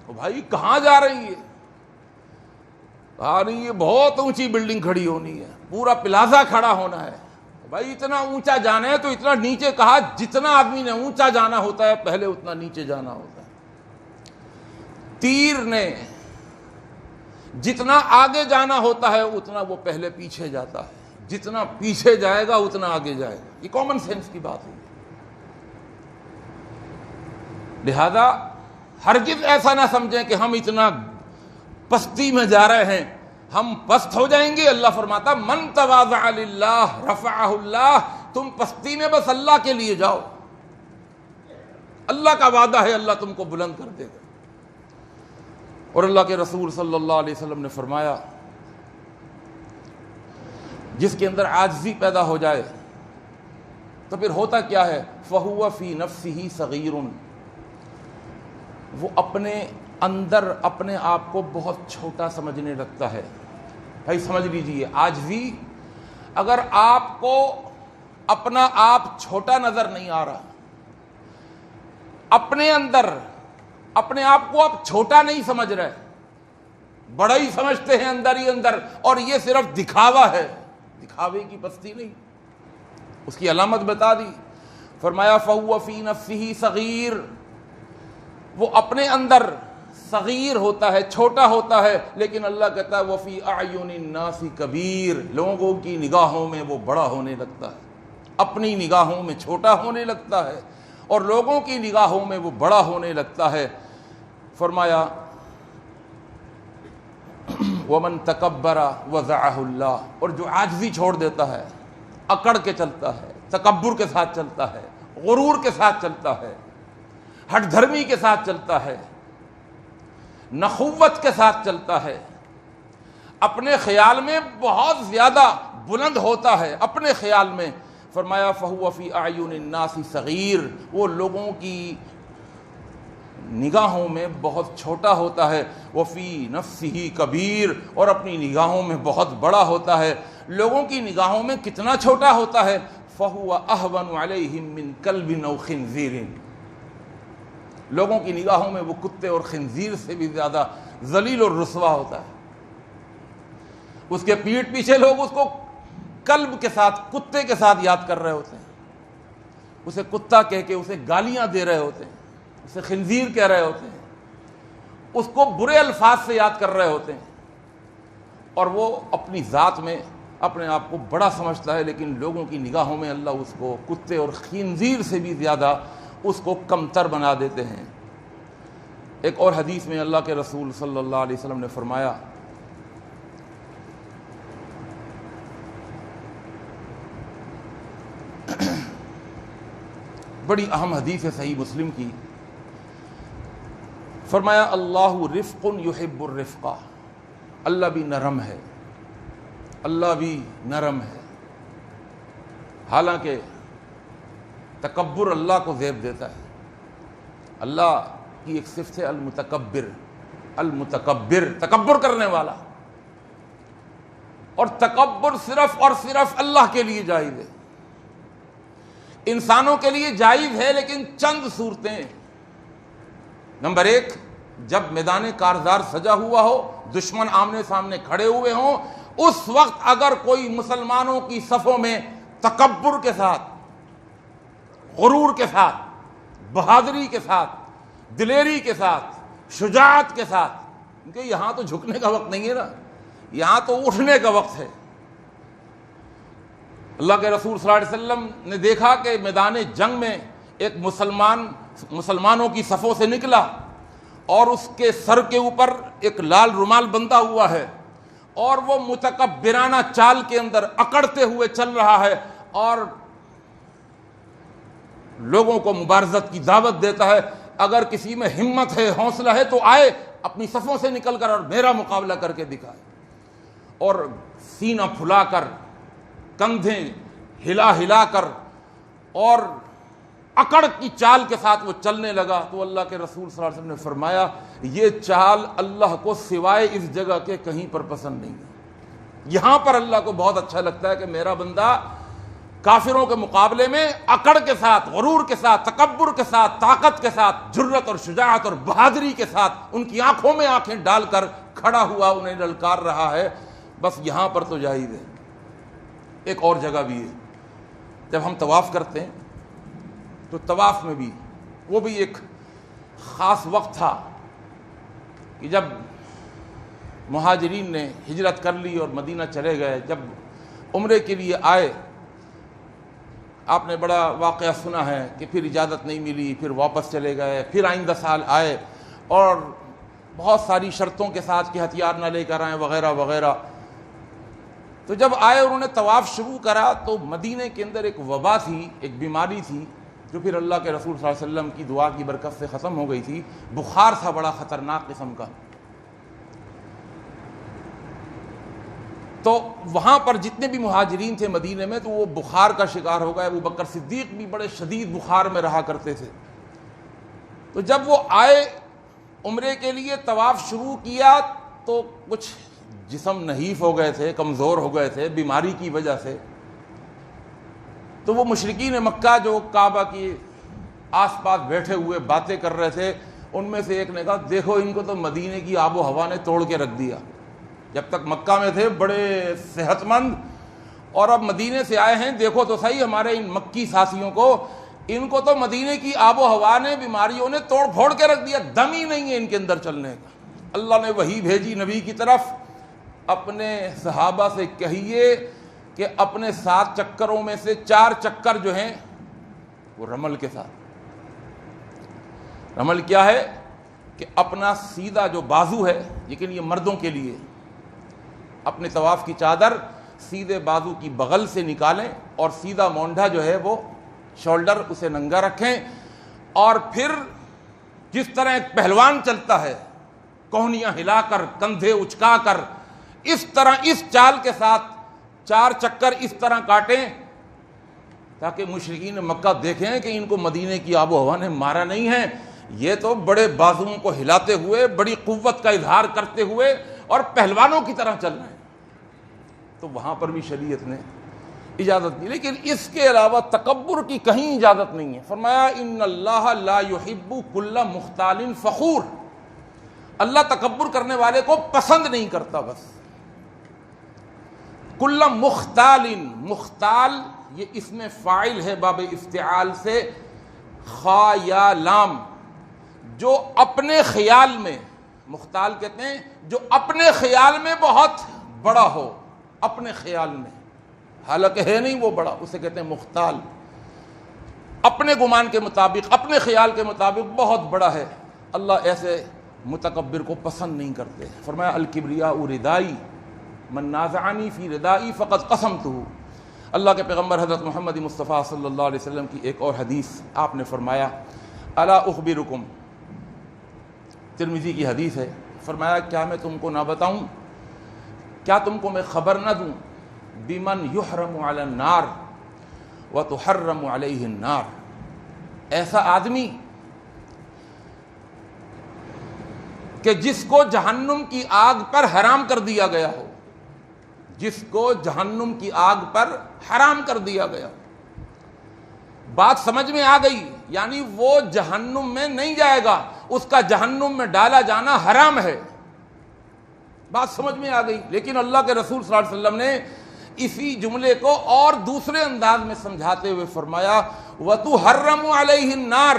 تو بھائی کہاں جا رہی ہے؟ کہا نہیں، یہ بہت اونچی بلڈنگ کھڑی ہونی ہے، پورا پلازا کھڑا ہونا ہے۔ بھائی اتنا اونچا جانا ہے تو اتنا نیچے، کہا جتنا آدمی نے اونچا جانا ہوتا ہے پہلے اتنا نیچے جانا ہوتا ہے۔ تیر نے جتنا آگے جانا ہوتا ہے اتنا وہ پہلے پیچھے جاتا ہے، جتنا پیچھے جائے گا اتنا آگے جائے گا۔ یہ کامن سینس کی بات ہے۔ لہذا ہرگز ایسا نہ سمجھیں کہ ہم اتنا پستی میں جا رہے ہیں، ہم پست ہو جائیں گے۔ اللہ فرماتا من تواضع للہ رفعہ اللہ، تم پستی میں بس اللہ کے لیے جاؤ، اللہ کا وعدہ ہے اللہ تم کو بلند کر دے گا۔ اور اللہ کے رسول صلی اللہ علیہ وسلم نے فرمایا جس کے اندر عاجزی پیدا ہو جائے تو پھر ہوتا کیا ہے؟ فَهُوَ فِي نَفْسِهِ صَغِيرٌ، وہ اپنے اندر اپنے آپ کو بہت چھوٹا سمجھنے لگتا ہے۔ بھائی سمجھ لیجئے، عاجزی، اگر آپ کو اپنا آپ چھوٹا نظر نہیں آ رہا، اپنے اندر اپنے آپ کو آپ چھوٹا نہیں سمجھ رہے، بڑا ہی سمجھتے ہیں اندر ہی اندر، اور یہ صرف دکھاوا ہے، دکھاوے کی پستی نہیں، اس کی علامت بتا دی۔ فرمایا فَهُوَ فِي نَفْسِهِ صَغِيرٌ، وہ اپنے اندر صغیر ہوتا ہے، چھوٹا ہوتا ہے، لیکن اللہ کہتا ہے وَفِي أَعْيُنِ النَّاسِ كَبِيرٌ، لوگوں کی نگاہوں میں وہ بڑا ہونے لگتا ہے، اپنی نگاہوں میں چھوٹا ہونے لگتا ہے اور لوگوں کی نگاہوں میں وہ بڑا ہونے لگتا ہے۔ فرمایا وَمَن تَكَبَّرَ وَضَعَهُ اللَّهُ، اور جو عاجزی چھوڑ دیتا ہے، اکڑ کے چلتا ہے، تکبر کے ساتھ چلتا ہے، غرور کے ساتھ چلتا ہے، ہٹ دھرمی کے ساتھ چلتا ہے، نخوت کے ساتھ چلتا ہے، اپنے خیال میں بہت زیادہ بلند ہوتا ہے، اپنے خیال میں، فرمایا فَهُوَ فِي أَعْيُنِ النَّاسِ صَغِيرٌ، وہ لوگوں کی نگاہوں میں بہت چھوٹا ہوتا ہے، وَفِي نَفْسِهِ كَبِيرٌ، اور اپنی نگاہوں میں بہت بڑا ہوتا ہے۔ لوگوں کی نگاہوں میں کتنا چھوٹا ہوتا ہے؟ فَهُوَ أَهْوَنُ عَلَيْهِم مِّن كَلْبٍ أَوْ خِنزِيرٍ، لوگوں کی نگاہوں میں وہ کتے اور خنزیر سے بھی زیادہ ذلیل اور رسوا ہوتا ہے۔ اس کے پیٹھ پیچھے لوگ اس کو کلب کے ساتھ، کتے کے ساتھ یاد کر رہے ہوتے ہیں، اسے کتا کہہ کے اسے گالیاں دے رہے ہوتے ہیں، اسے خنزیر کہہ رہے ہوتے ہیں، اس کو برے الفاظ سے یاد کر رہے ہوتے ہیں، اور وہ اپنی ذات میں اپنے آپ کو بڑا سمجھتا ہے، لیکن لوگوں کی نگاہوں میں اللہ اس کو کتے اور خنزیر سے بھی زیادہ اس کو کمتر بنا دیتے ہیں۔ ایک اور حدیث میں اللہ کے رسول صلی اللہ علیہ وسلم نے فرمایا بڑی اہم حدیث ہے صحیح مسلم کی، فرمایا اللہ رفق یحب الرفق، اللہ بھی نرم ہے، اللہ بھی نرم ہے۔ حالانکہ تکبر اللہ کو زیب دیتا ہے، اللہ کی ایک صفت ہے المتکبر، المتکبر تکبر کرنے والا، اور تکبر صرف اور صرف اللہ کے لیے جائز ہے، انسانوں کے لیے جائز ہے لیکن چند صورتیں۔ نمبر ایک، جب میدان کارزار سجا ہوا ہو، دشمن آمنے سامنے کھڑے ہوئے ہوں، اس وقت اگر کوئی مسلمانوں کی صفوں میں تکبر کے ساتھ، غرور کے ساتھ، بہادری کے ساتھ، دلیری کے ساتھ، شجاعت کے ساتھ، کیونکہ یہاں تو جھکنے کا وقت نہیں ہے نا، یہاں تو اٹھنے کا وقت ہے۔ اللہ کے رسول صلی اللہ علیہ وسلم نے دیکھا کہ میدان جنگ میں ایک مسلمانوں کی صفوں سے نکلا اور اس کے سر کے اوپر ایک لال رومال بندھا ہوا ہے، اور وہ متکبرانہ چال کے اندر اکڑتے ہوئے چل رہا ہے اور لوگوں کو مبارزت کی دعوت دیتا ہے، اگر کسی میں ہمت ہے، حوصلہ ہے تو آئے اپنی صفوں سے نکل کر اور میرا مقابلہ کر کے دکھائے۔ اور سینہ پھلا کر، کندھے ہلا ہلا کر اور اکڑ کی چال کے ساتھ وہ چلنے لگا، تو اللہ کے رسول صلی اللہ علیہ وسلم نے فرمایا یہ چال اللہ کو سوائے اس جگہ کے کہیں پر پسند نہیں ہے۔ یہاں پر اللہ کو بہت اچھا لگتا ہے کہ میرا بندہ کافروں کے مقابلے میں اکڑ کے ساتھ، غرور کے ساتھ، تکبر کے ساتھ، طاقت کے ساتھ، جرأت اور شجاعت اور بہادری کے ساتھ ان کی آنکھوں میں آنکھیں ڈال کر کھڑا ہوا انہیں للکار رہا ہے. بس یہاں پر تو جائز ہے. ایک اور جگہ بھی ہے، جب ہم طواف کرتے ہیں تو طواف میں بھی وہ بھی ایک خاص وقت تھا کہ جب مہاجرین نے ہجرت کر لی اور مدینہ چلے گئے، جب عمرے کے لیے آئے، آپ نے بڑا واقعہ سنا ہے کہ پھر اجازت نہیں ملی، پھر واپس چلے گئے، پھر آئندہ سال آئے اور بہت ساری شرطوں کے ساتھ کہ ہتھیار نہ لے کر آئیں وغیرہ وغیرہ. تو جب آئے اور انہوں نے طواف شروع کرا تو مدینہ کے اندر ایک وبا تھی، ایک بیماری تھی جو پھر اللہ کے رسول صلی اللہ علیہ وسلم کی دعا کی برکت سے ختم ہو گئی تھی. بخار تھا بڑا خطرناک قسم کا. تو وہاں پر جتنے بھی مہاجرین تھے مدینے میں تو وہ بخار کا شکار ہو گئے. ابو بکر صدیق بھی بڑے شدید بخار میں رہا کرتے تھے. تو جب وہ آئے عمرے کے لیے طواف شروع کیا تو کچھ جسم نحیف ہو گئے تھے، کمزور ہو گئے تھے بیماری کی وجہ سے. تو وہ مشرکین مکہ جو کعبہ کی آس پاس بیٹھے ہوئے باتیں کر رہے تھے، ان میں سے ایک نے کہا دیکھو ان کو تو مدینے کی آب و ہوا نے توڑ کے رکھ دیا. جب تک مکہ میں تھے بڑے صحت مند، اور اب مدینے سے آئے ہیں، دیکھو تو صحیح ہمارے ان مکی ساتھیوں کو، ان کو تو مدینے کی آب و ہوا نے، بیماریوں نے توڑ پھوڑ کے رکھ دیا، دم ہی نہیں ہے ان کے اندر چلنے کا. اللہ نے وحی بھیجی نبی کی طرف، اپنے صحابہ سے کہیے کہ اپنے 7 چکروں میں سے 4 چکر جو ہیں وہ رمل کے ساتھ. رمل کیا ہے کہ اپنا سیدھا جو بازو ہے، لیکن یہ مردوں کے لیے، اپنے طواف کی چادر سیدھے بازو کی بغل سے نکالیں اور سیدھا مونڈھا جو ہے وہ شولڈر اسے ننگا رکھیں، اور پھر جس طرح ایک پہلوان چلتا ہے کوہنیاں ہلا کر، کندھے اچکا کر، اس طرح اس چال کے ساتھ 4 چکر اس طرح کاٹیں تاکہ مشرکین مکہ دیکھیں کہ ان کو مدینے کی آب و ہوا نے مارا نہیں ہے، یہ تو بڑے بازوؤں کو ہلاتے ہوئے، بڑی قوت کا اظہار کرتے ہوئے اور پہلوانوں کی طرح چل رہے ہیں. تو وہاں پر بھی شریعت نے اجازت دی، لیکن اس کے علاوہ تکبر کی کہیں اجازت نہیں ہے. فرمایا ان اللہ لا يحب كل مختال فخور، اللہ تکبر کرنے والے کو پسند نہیں کرتا. بس کل مختال، مختال یہ اسم فاعل ہے باب افتعال سے، خا یا لام، جو اپنے خیال میں، مختال کہتے ہیں جو اپنے خیال میں بہت بڑا ہو، اپنے خیال میں، حالانکہ ہے نہیں وہ بڑا، اسے کہتے ہیں مختال. اپنے گمان کے مطابق، اپنے خیال کے مطابق بہت بڑا ہے. اللہ ایسے متکبر کو پسند نہیں کرتے. فرمایا الکبریاء ردائی من نازعنی فی ردائی فقد قسمتہ. اللہ کے پیغمبر حضرت محمد مصطفیٰ صلی اللہ علیہ وسلم کی ایک اور حدیث آپ نے فرمایا الا اخبرکم، ترمذی کی حدیث ہے، فرمایا کیا میں تم کو نہ بتاؤں، کیا تم کو میں خبر نہ دوں بمن یحرم علی النار وتحرم علیہ النار، ایسا آدمی کہ جس کو جہنم کی آگ پر حرام کر دیا گیا ہو، جس کو جہنم کی آگ پر حرام کر دیا گیا. بات سمجھ میں آ گئی، یعنی وہ جہنم میں نہیں جائے گا، اس کا جہنم میں ڈالا جانا حرام ہے. بات سمجھ میں آ گئی. لیکن اللہ کے رسول صلی اللہ علیہ وسلم نے اسی جملے کو اور دوسرے انداز میں سمجھاتے ہوئے فرمایا وَتُحَرَّمُ عَلَيْهِ النَّارِ،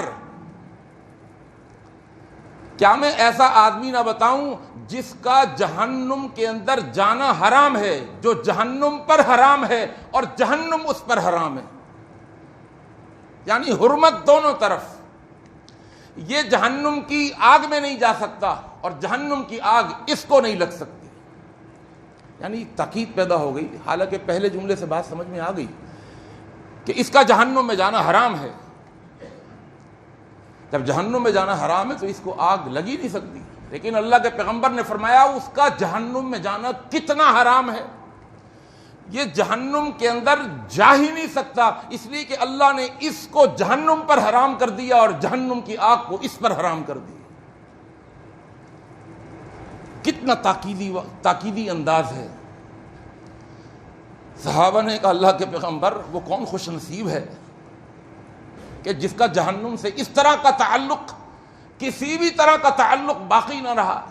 کیا میں ایسا آدمی نہ بتاؤں جس کا جہنم کے اندر جانا حرام ہے، جو جہنم پر حرام ہے اور جہنم اس پر حرام ہے. یعنی حرمت دونوں طرف، یہ جہنم کی آگ میں نہیں جا سکتا اور جہنم کی آگ اس کو نہیں لگ سکتی. یعنی تاکید پیدا ہو گئی، حالانکہ پہلے جملے سے بات سمجھ میں آ گئی کہ اس کا جہنم میں جانا حرام ہے. جب جہنم میں جانا حرام ہے تو اس کو آگ لگ ہی نہیں سکتی. لیکن اللہ کے پیغمبر نے فرمایا اس کا جہنم میں جانا کتنا حرام ہے، یہ جہنم کے اندر جا ہی نہیں سکتا، اس لیے کہ اللہ نے اس کو جہنم پر حرام کر دیا اور جہنم کی آگ کو اس پر حرام کر دیا. کتنا تاکیدی انداز ہے. صحابہ نے کہا اللہ کے پیغمبر وہ کون خوش نصیب ہے کہ جس کا جہنم سے اس طرح کا تعلق، کسی بھی طرح کا تعلق باقی نہ رہا۔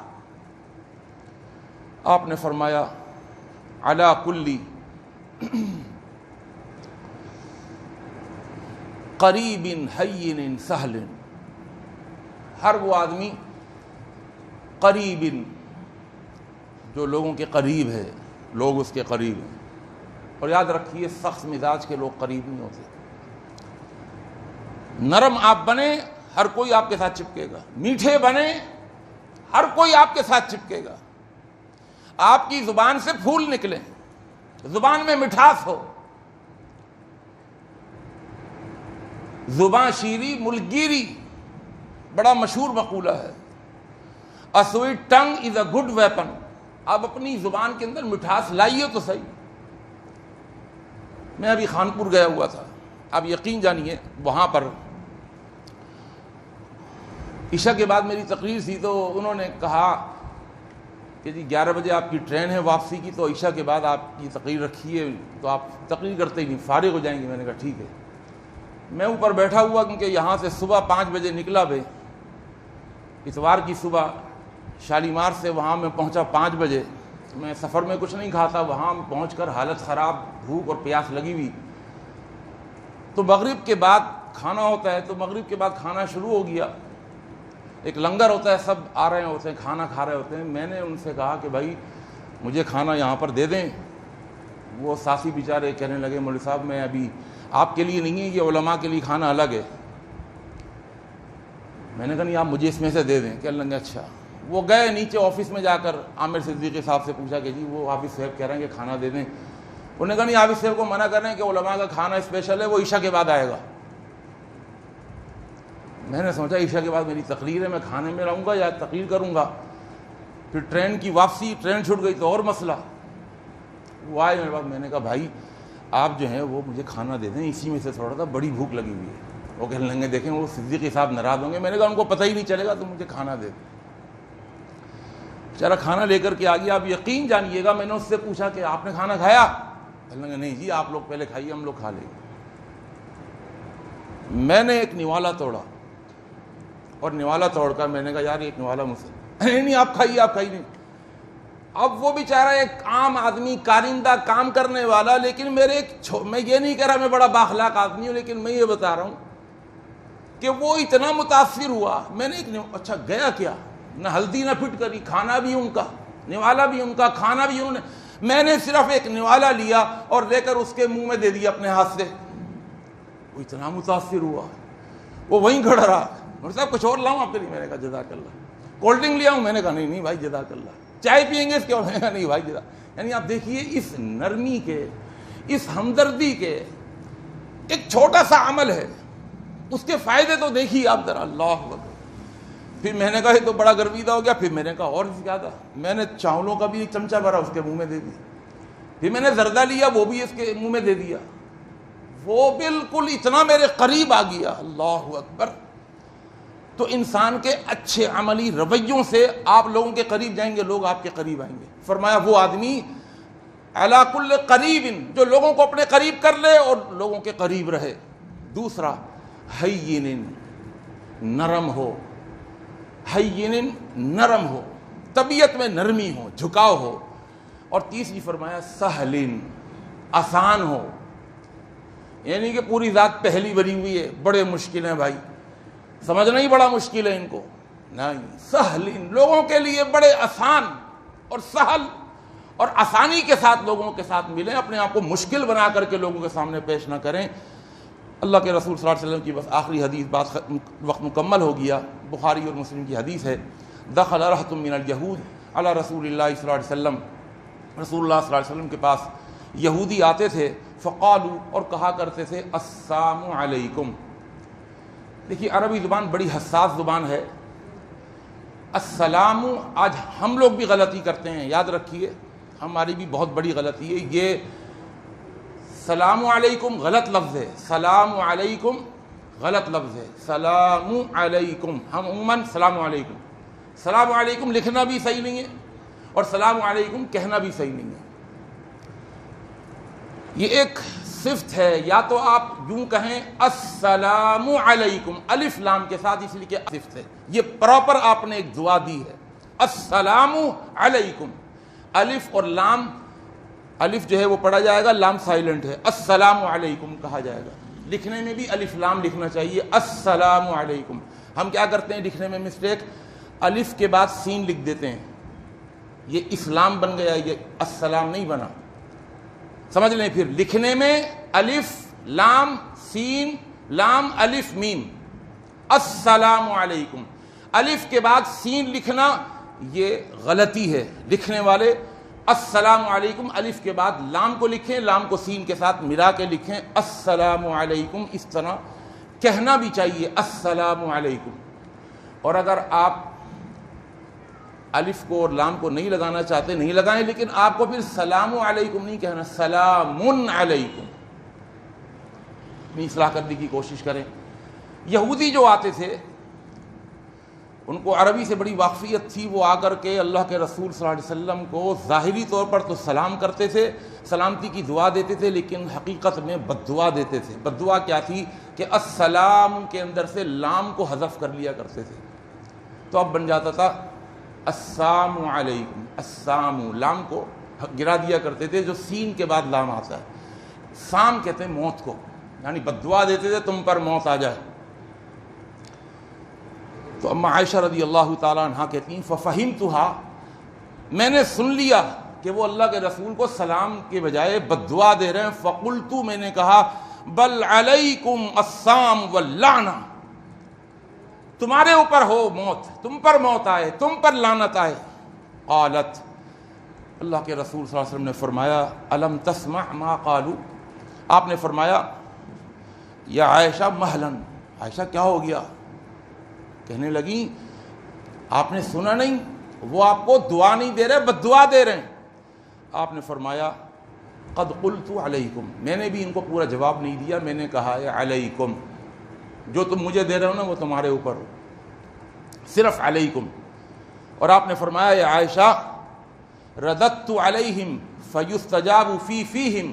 آپ نے فرمایا علی کل قریب ہین سہل، ہر وہ آدمی قریب جو لوگوں کے قریب ہے، لوگ اس کے قریب ہیں۔ اور یاد رکھیے سخت مزاج کے لوگ قریب نہیں ہوتے، نرم آپ بنے ہر کوئی آپ کے ساتھ چپکے گا، میٹھے بنے ہر کوئی آپ کے ساتھ چپکے گا، آپ کی زبان سے پھول نکلیں، زبان میں مٹھاس ہو، زبان شیری ملک گیری، بڑا مشہور مقولہ ہے، A sweet tongue is a good weapon۔ آپ اپنی زبان کے اندر مٹھاس لائیے تو صحیح۔ میں ابھی خانپور گیا ہوا تھا، آپ یقین جانیے وہاں پر عشاء کے بعد میری تقریر تھی، تو انہوں نے کہا کہ جی 11 بجے آپ کی ٹرین ہے واپسی کی، تو عشاء کے بعد آپ کی تقریر رکھیے، تو آپ تقریر کرتے ہی نہیں فارغ ہو جائیں گے۔ میں نے کہا ٹھیک ہے۔ میں اوپر بیٹھا ہوا، کیونکہ یہاں سے صبح 5 بجے نکلا بھائی، اتوار کی صبح شالیمار سے وہاں میں پہنچا 5 بجے۔ میں سفر میں کچھ نہیں کھاتا، وہاں پہنچ کر حالت خراب، بھوک اور پیاس لگی ہوئی۔ تو مغرب کے بعد کھانا ہوتا ہے، تو مغرب کے بعد کھانا شروع ہو گیا، ایک لنگر ہوتا ہے، سب آ رہے ہوتے ہیں، کھانا کھا رہے ہوتے ہیں۔ میں نے ان سے کہا کہ بھائی مجھے کھانا یہاں پر دے دیں۔ وہ ساتھی بیچارے کہنے لگے مولوی صاحب میں ابھی آپ کے لیے نہیں ہے، یہ علماء کے لیے کھانا الگ ہے۔ میں نے کہا نہیں آپ مجھے اس میں سے دے دیں۔ کہنے لگے اچھا۔ وہ گئے نیچے آفس میں، جا کر عامر صدیقی صاحب سے پوچھا کہ جی وہ حافظ صاحب کہہ رہے ہیں کہ کھانا دے دیں۔ انہوں نے کہا نہیں حافظ صاحب کو منع کر رہے ہیں کہ علماء کا کھانا اسپیشل ہے، وہ عشاء کے بعد آئے گا۔ میں نے سوچا عشاء کے بعد میری تقریر ہے، میں کھانے میں رہوں گا یا تقریر کروں گا؟ پھر ٹرین کی واپسی، ٹرین چھوٹ گئی تو اور مسئلہ۔ وہ آئے میرے پاس، میں نے کہا بھائی آپ جو ہیں وہ مجھے کھانا دے دیں، اسی میں سے تھوڑا سا بڑی بھوک لگی ہوئی ہے۔ وہ کہنے لگے دیکھیں وہ صدیقی صاحب ناراض ہوں گے۔ میں نے کہا ان کو پتہ ہی نہیں چلے گا، تو مجھے کھانا دے دیں۔ بیچارہ کھانا لے کر کے آ گیا۔ آپ یقین جانیے گا میں نے اس سے پوچھا کہ آپ نے کھانا کھایا؟ کہنے لگے نہیں جی آپ لوگ پہلے کھائیے، ہم لوگ کھا لیں گے۔ میں نے ایک نوالا توڑا، اور نوالا توڑ کر میں نے کہا یار ایک نوالا مجھ سے نہیں آپ کھائیے، آپ کھائیے نہیں۔ اب وہ بیچارہ ایک عام آدمی، کارندہ، کام کرنے والا، لیکن میں یہ نہیں کہہ رہا میں بڑا بااخلاق آدمی ہوں، لیکن میں یہ بتا رہا ہوں کہ وہ اتنا متاثر ہوا۔ میں نے اچھا گیا کیا، نہ ہلدی نہ پھٹ کری، کھانا بھی ان کا، نوالا بھی ان کا، کھانا بھی انہوں نے۔ میں نے صرف ایک نوالا لیا اور لے کر اس کے منہ میں دے دیا اپنے ہاتھ سے۔ وہ اتنا متاثر ہوا، وہ وہیں کھڑا رہا۔ مولوی صاحب کچھ اور لاؤں آپ کے لیے؟ میں نے کہا جزاک اللہ۔ کولڈ ڈرنک لیا ہوں؟ میں نے کہا نہیں بھائی جزاک اللہ۔ چائے پیئیں گے اس کے؟ اور میں نے کہا نہیں بھائی جزاک۔ یعنی آپ دیکھیے اس نرمی کے، اس ہمدردی کے، ایک چھوٹا سا عمل ہے، اس کے فائدے تو دیکھیے آپ ذرا، اللہ اکبر۔ پھر میں نے کہا یہ تو بڑا گرویدہ ہو گیا۔ پھر میں نے کہا اور زیادہ، میں نے چاولوں کا بھی ایک چمچہ بھرا اس کے منہ میں دے دیا۔ پھر میں نے زردہ لیا، وہ بھی اس کے منہ میں دے دیا۔ وہ بالکل اتنا میرے قریب آ گیا، اللہ اکبر۔ تو انسان کے اچھے عملی رویوں سے آپ لوگوں کے قریب جائیں گے، لوگ آپ کے قریب آئیں گے۔ فرمایا وہ آدمی علی کل قریب، جو لوگوں کو اپنے قریب کر لے اور لوگوں کے قریب رہے۔ دوسرا ہین، نرم ہو، ہین نرم ہو، طبیعت میں نرمی ہو، جھکاؤ ہو۔ اور تیسری فرمایا سہل، آسان ہو، یعنی کہ پوری ذات پہلی بری ہوئی ہے، بڑے مشکل ہیں بھائی، سمجھنا ہی بڑا مشکل ہے ان کو، نہیں، سہل، لوگوں کے لیے بڑے آسان اور سہل اور آسانی کے ساتھ لوگوں کے ساتھ ملیں، اپنے آپ کو مشکل بنا کر کے لوگوں کے سامنے پیش نہ کریں۔ اللہ کے رسول صلی اللہ علیہ وسلم کی بس آخری حدیث، بات وقت مکمل ہو گیا، بخاری اور مسلم کی حدیث ہے، دخل رہط من الیہود علی رسول اللہ صلی اللہ علیہ وسلم، رسول اللہ صلی اللہ علیہ وسلم کے پاس یہودی آتے تھے، فقالو، اور کہا کرتے تھے السلام علیکم۔ دیکھیے عربی زبان بڑی حساس زبان ہے۔ السلام، آج ہم لوگ بھی غلطی کرتے ہیں، یاد رکھیے ہماری بھی بہت بڑی غلطی ہے یہ۔ سلام علیکم غلط لفظ ہے، سلام علیکم غلط لفظ ہے، سلام علیکم، ہم عموماً سلام علیکم، سلام علیکم لکھنا بھی صحیح نہیں ہے اور سلام علیکم کہنا بھی صحیح نہیں ہے۔ یہ ایک صفت ہے، یا تو آپ یوں کہیں السلام علیکم الف لام کے ساتھ، اس لیے کہ صفت ہے، یہ پراپر آپ نے ایک دعا دی ہے، السلام علیکم، الف اور لام، الف جو ہے وہ پڑھا جائے گا، لام سائلنٹ ہے، السلام علیکم کہا جائے گا۔ لکھنے میں بھی الف لام لکھنا چاہیے، السلام علیکم۔ ہم کیا کرتے ہیں لکھنے میں مسٹیک، الف کے بعد سین لکھ دیتے ہیں، یہ اسلام بن گیا، یہ السلام نہیں بنا، سمجھ لیں۔ پھر لکھنے میں الف لام سین لام الف میم، السلام علیکم، الف کے بعد سین لکھنا یہ غلطی ہے، لکھنے والے السلام علیکم الف کے بعد لام کو لکھیں، لام کو سین کے ساتھ ملا کے لکھیں السلام علیکم، اس طرح کہنا بھی چاہیے السلام علیکم۔ اور اگر آپ الف کو اور لام کو نہیں لگانا چاہتے نہیں لگائیں، لیکن آپ کو پھر سلام علیکم نہیں کہنا، سلام علیکم، اپنی اصلاح کرنے کی کوشش کریں۔ یہودی جو آتے تھے ان کو عربی سے بڑی واقفیت تھی، وہ آ کر کے اللہ کے رسول صلی اللہ علیہ وسلم کو ظاہری طور پر تو سلام کرتے تھے، سلامتی کی دعا دیتے تھے، لیکن حقیقت میں بد دعا دیتے تھے۔ بد دعا کیا تھی کہ السلام کے اندر سے لام کو حذف کر لیا کرتے تھے، تو اب بن جاتا تھا السلام علیکم، السلام، لام کو گرا دیا کرتے تھے، جو سین کے بعد لام آتا ہے۔ سام کہتے ہیں موت کو، یعنی بد دعا دیتے تھے تم پر موت آ جائے۔ تو اما عائشہ رضی اللہ تعالیٰ عنہ کہتی ہیں فَفَهِمْتُهَا، میں نے سن لیا کہ وہ اللہ کے رسول کو سلام کے بجائے بد دعا دے رہے ہیں، فَقُلْتُ، میں نے کہا بل علیکم السام واللعنہ، تمہارے اوپر ہو موت، تم پر موت آئے، تم پر لعنت آئے۔ قالت، اللہ کے رسول صلی اللہ علیہ وسلم نے فرمایا الم تسمع ما قالوا، آپ نے فرمایا یا عائشہ مہلن، عائشہ کیا ہو گیا؟ کہنے لگی آپ نے سنا نہیں، وہ آپ کو دعا نہیں دے رہے، بد دعا دے رہے ہیں۔ آپ نے فرمایا قد قلت علیکم، میں نے بھی ان کو پورا جواب نہیں دیا، میں نے کہا ہے علیکم، جو تم مجھے دے رہے ہو نا وہ تمہارے اوپر ہو، صرف علیکم۔ اور آپ نے فرمایا یا عائشہ رددت علیہم فیستجاب فی فیہم،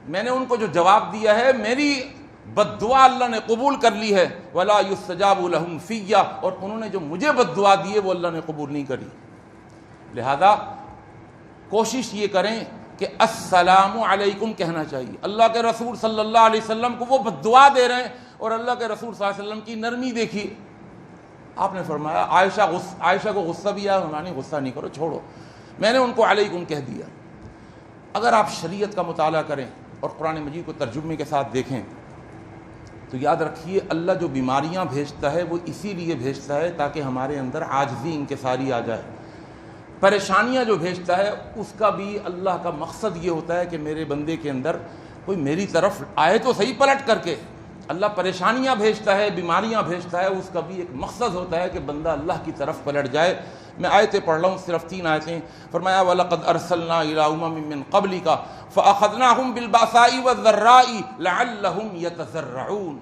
میں نے ان کو جو جواب دیا ہے میری بد دعا اللہ نے قبول کر لی ہے، ولا یستجاب لہم فیہ، اور انہوں نے جو مجھے بد دعا دی ہے وہ اللہ نے قبول نہیں کری۔ لہذا کوشش یہ کریں کہ السلام علیکم کہنا چاہیے۔ اللہ کے رسول صلی اللہ علیہ وسلم کو وہ بد دعا دے رہے ہیں، اور اللہ کے رسول صلی اللہ علیہ وسلم کی نرمی دیکھیے۔ آپ نے فرمایا عائشہ کو غصہ بھی آیا، انہوں نے غصہ نہیں کرو، چھوڑو، میں نے ان کو علیکم کہہ دیا۔ اگر آپ شریعت کا مطالعہ کریں اور قرآن مجید کو ترجمے کے ساتھ دیکھیں تو یاد رکھیے اللہ جو بیماریاں بھیجتا ہے وہ اسی لیے بھیجتا ہے تاکہ ہمارے اندر عاجزی انکساری آ جائے۔ پریشانیاں جو بھیجتا ہے اس کا بھی اللہ کا مقصد یہ ہوتا ہے کہ میرے بندے کے اندر کوئی میری طرف آئے تو صحیح پلٹ کر کے۔ اللہ پریشانیاں بھیجتا ہے، بیماریاں بھیجتا ہے، اس کا بھی ایک مقصد ہوتا ہے کہ بندہ اللہ کی طرف پلٹ جائے۔ میں آیتیں پڑھ رہا ہوں، صرف 3 آیتیں۔ فرمایا وَلَقَدْ أَرْسَلْنَا إِلَىٰ أُمَمٍ مِّن قَبْلِكَ فَأَخَذْنَاهُمْ بِالْبَأْسَاءِ وَالضَّرَّاءِ لَعَلَّهُمْ يَتَضَرَّعُونَ۔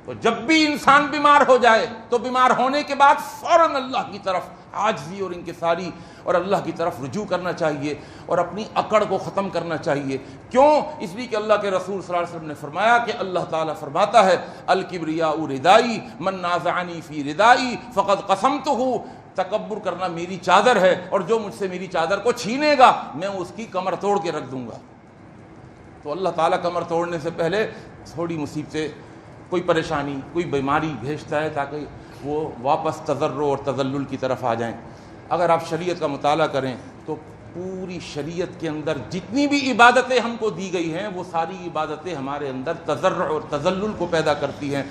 تو جب بھی انسان بیمار ہو جائے تو بیمار ہونے کے بعد فوراً اللہ کی طرف عاجزی اور انکساری اور اللہ کی طرف رجوع کرنا چاہیے اور اپنی اکڑ کو ختم کرنا چاہیے۔ کیوں؟ اس لیے کہ اللہ کے رسول صلی اللہ علیہ وسلم نے فرمایا کہ اللہ تعالیٰ فرماتا ہے الکبریاء ردائی من نازعنی فی ردائی فقد قسمتہ، تکبر کرنا میری چادر ہے اور جو مجھ سے میری چادر کو چھینے گا میں اس کی کمر توڑ کے رکھ دوں گا۔ تو اللہ تعالیٰ کمر توڑنے سے پہلے تھوڑی مصیبتیں، کوئی پریشانی، کوئی بیماری بھیجتا ہے تاکہ وہ واپس تضرع اور تذلل کی طرف آ جائیں۔ اگر آپ شریعت کا مطالعہ کریں تو پوری شریعت کے اندر جتنی بھی عبادتیں ہم کو دی گئی ہیں وہ ساری عبادتیں ہمارے اندر تضرع اور تذلل کو پیدا کرتی ہیں۔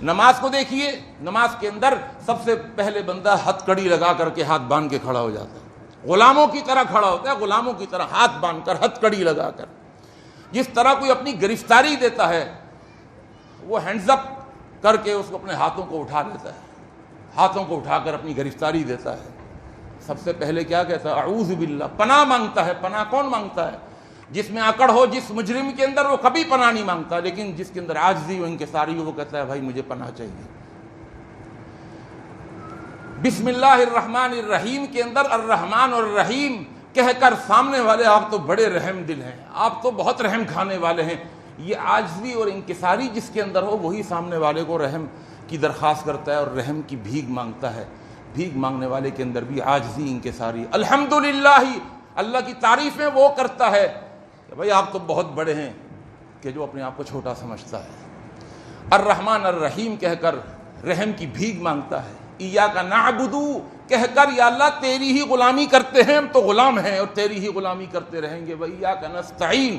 نماز کو دیکھیے، نماز کے اندر سب سے پہلے بندہ ہتھ کڑی لگا کر کے ہاتھ باندھ کے کھڑا ہو جاتا ہے، غلاموں کی طرح کھڑا ہوتا ہے، غلاموں کی طرح ہاتھ باندھ کر ہتھ کڑی لگا کر۔ جس طرح کوئی اپنی گرفتاری دیتا ہے وہ ہینڈز اپ کر کے اس کو اپنے ہاتھوں کو اٹھا لیتا ہے، ہاتھوں کو اٹھا کر اپنی گرفتاری دیتا ہے۔ سب سے پہلے کیا کہتا ہے؟ اعوذ باللہ، پناہ مانگتا ہے۔ پناہ کون مانگتا ہے؟ جس میں اکڑ ہو، جس مجرم کے اندر، وہ کبھی پناہ نہیں مانگتا، لیکن جس کے اندر عاجزی ہو، انکساری ہو، وہ کہتا ہے بھائی مجھے پناہ چاہیے۔ بسم اللہ الرحمن الرحیم کے اندر الرحمن اور الرحیم کہہ کر سامنے والے آپ تو بڑے رحم دل ہیں، آپ تو بہت رحم کھانے والے ہیں، یہ عاجزی اور انکساری جس کے اندر ہو وہی سامنے والے کو رحم کی درخواست کرتا ہے اور رحم کی بھیک مانگتا ہے۔ بھیک مانگنے والے کے اندر بھی عاجزی انکساری، الحمدللہ، اللہ کی تعریفیں وہ کرتا ہے کہ بھائی آپ تو بہت بڑے ہیں، کہ جو اپنے آپ کو چھوٹا سمجھتا ہے۔ الرحمن الرحیم کہہ کر رحم کی بھیک مانگتا ہے۔ ایاک نعبد کہہ کر یا اللہ تیری ہی غلامی کرتے ہیں، ہم تو غلام ہیں اور تیری ہی غلامی کرتے رہیں گے۔ وایاک نستعین،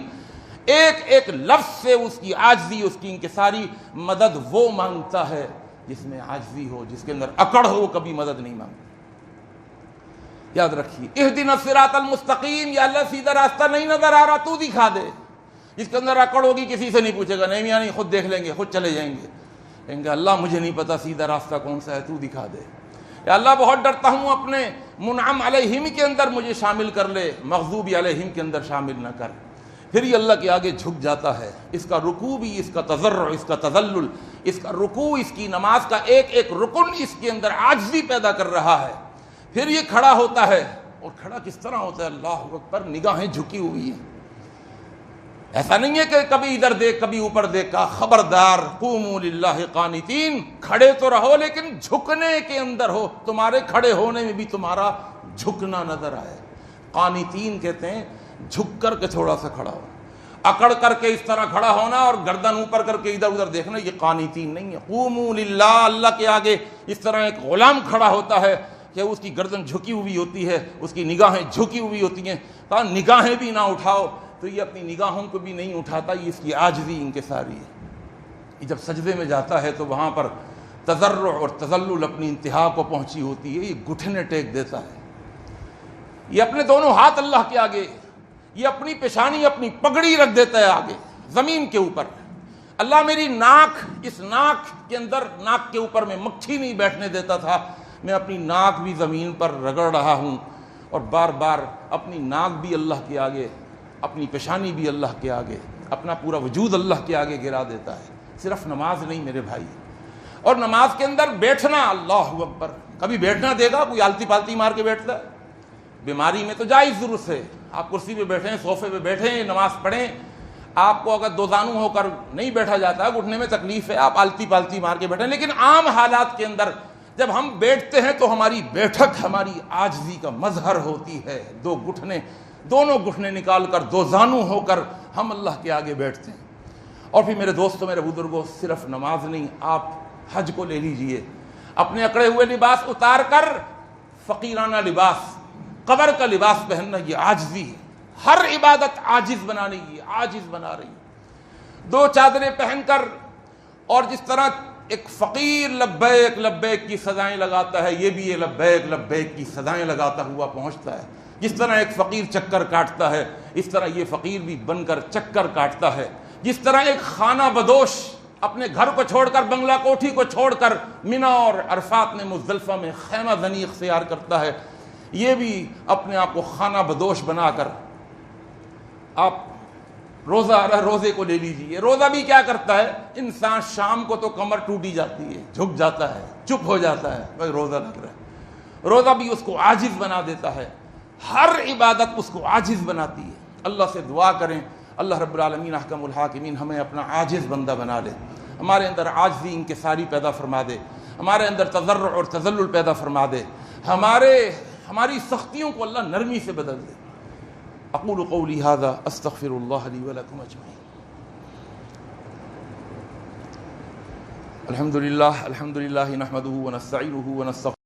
ایک ایک لفظ سے اس کی عاجزی، اس کی انکساری مدد وہ مانگتا ہے جس میں عاجزی ہو، جس کے اندر اکڑ ہو، وہ کبھی مدد نہیں مانگتا۔ یاد رکھیے، اہدنا الصراط المستقیم، یا اللہ سیدھا راستہ نہیں نظر آ رہا تو دکھا دے۔ جس کے اندر اکڑ ہوگی کسی سے نہیں پوچھے گا، نہیں میاں نہیں، خود دیکھ لیں گے، خود چلے جائیں گے، کہیں گے اللہ مجھے نہیں پتا سیدھا راستہ کون سا ہے، تو دکھا دے۔ یا اللہ بہت ڈرتا ہوں، اپنے منعم علیہم کے اندر مجھے شامل کر لے، مغضوب علیہم کے اندر شامل نہ کر۔ پھر یہ اللہ کے آگے جھک جاتا ہے۔ اس کا رکوع بھی، اس کا تضرع، اس کا تذلل، اس کا رکوع، اس کی نماز کا ایک ایک رکن اس کے اندر عاجزی پیدا کر رہا ہے۔ پھر یہ کھڑا ہوتا ہے، اور کھڑا کس طرح ہوتا ہے؟ اللہ اکبر، نگاہیں جھکی ہوئی ہیں۔ ایسا نہیں ہے کہ کبھی ادھر دیکھ کبھی اوپر دیکھا، خبردار، قوموا للہ قانتین، کھڑے تو رہو لیکن جھکنے کے اندر ہو، تمہارے کھڑے ہونے میں بھی تمہارا جھکنا نظر آئے۔ قانتین کہتے ہیں جھک کر کے تھوڑا سا کھڑا ہو، اکڑ کر کے اس طرح کھڑا ہونا اور گردن اوپر کر کے ادھر ادھر دیکھنا، یہ قانتین نہیں ہے۔ قوموا للہ، اللہ کے آگے اس طرح ایک غلام کھڑا ہوتا ہے کہ اس کی گردن جھکی ہوئی ہوتی ہے، اس کی نگاہیں جھکی ہوئی ہوتی ہیں، کہا نگاہیں بھی نہ اٹھاؤ، تو یہ اپنی نگاہوں کو بھی نہیں اٹھاتا، یہ اس کی عاجزی انکساری ہے۔ یہ جب سجدے میں جاتا ہے تو وہاں پر تضرع اور تذلل اپنی انتہا کو پہنچی ہوتی ہے، یہ گھٹنے ٹیک دیتا ہے، یہ اپنے دونوں ہاتھ اللہ کے آگے، یہ اپنی پیشانی، اپنی پگڑی رکھ دیتا ہے آگے زمین کے اوپر۔ اللہ میری ناک، اس ناک کے اندر، ناک کے اوپر میں مکھی نہیں بیٹھنے دیتا تھا، میں اپنی ناک بھی زمین پر رگڑ رہا ہوں، اور بار بار اپنی ناک بھی اللہ کے آگے، اپنی پیشانی بھی اللہ کے آگے، اپنا پورا وجود اللہ کے آگے گرا دیتا ہے۔ صرف نماز نہیں میرے بھائی، اور نماز کے اندر بیٹھنا، اللہ اکبر، کبھی بیٹھنا دے گا کوئی آلتی پالتی مار کے بیٹھتا ہے؟ بیماری میں تو جائز ضرورت ہے، آپ کرسی پہ بیٹھیں، صوفے پہ بیٹھیں، نماز پڑھیں، آپ کو اگر دو زانو ہو کر نہیں بیٹھا جاتا ہے، گھٹنے میں تکلیف ہے، آپ آلتی پالتی مار کے بیٹھیں، لیکن عام حالات کے اندر جب ہم بیٹھتے ہیں تو ہماری بیٹھک ہماری عاجزی کا مظہر ہوتی ہے۔ دو گھٹنے، دونوں گھٹنے نکال کر، دو زانو ہو کر ہم اللہ کے آگے بیٹھتے ہیں۔ اور پھر میرے دوستوں، میرے بزرگوں، صرف نماز نہیں، آپ حج کو لے لیجئے، اپنے اکڑے ہوئے لباس اتار کر فقیرانہ لباس، قبر کا لباس پہننا، یہ عاجزی ہے۔ ہر عبادت عاجز بنانے کی، عاجز بنا رہی ہے۔ دو چادریں پہن کر، اور جس طرح ایک فقیر لبیک لبیک کی صدائیں لگاتا ہے، یہ بھی یہ لبیک لبیک کی صدائیں لگاتا ہوا پہنچتا ہے۔ جس طرح ایک فقیر چکر کاٹتا ہے، اس طرح یہ فقیر بھی بن کر چکر کاٹتا ہے۔ جس طرح ایک خانہ بدوش اپنے گھر کو چھوڑ کر، بنگلہ کوٹھی کو چھوڑ کر منا اور عرفات میں، مزدلفہ میں خیمہ زنی اختیار کرتا ہے، یہ بھی اپنے آپ کو خانہ بدوش بنا کر، آپ روزہ آ رہا ہے، روزے کو لے لیجیے۔ روزہ بھی کیا کرتا ہے انسان؟ شام کو تو کمر ٹوٹی جاتی ہے، جھک جاتا ہے، چپ ہو جاتا ہے، بھائی روزہ لگ رہا ہے۔ روزہ بھی اس کو عاجز بنا دیتا ہے، ہر عبادت اس کو عاجز بناتی ہے۔ اللہ سے دعا کریں، اللہ رب العالمین احکم الحاکمین ہمیں اپنا عاجز بندہ بنا لے، ہمارے اندر عاجزی انکساری پیدا فرما دے، ہمارے اندر تضرع اور تذلل پیدا فرما دے، ہماری سختیوں کو اللہ نرمی سے بدل دے۔ اقول قولی ھذا استغفر اللہ لی ولکم اجمعین۔ الحمد للہ نحمدہ ونستعینہ ونستغفرہ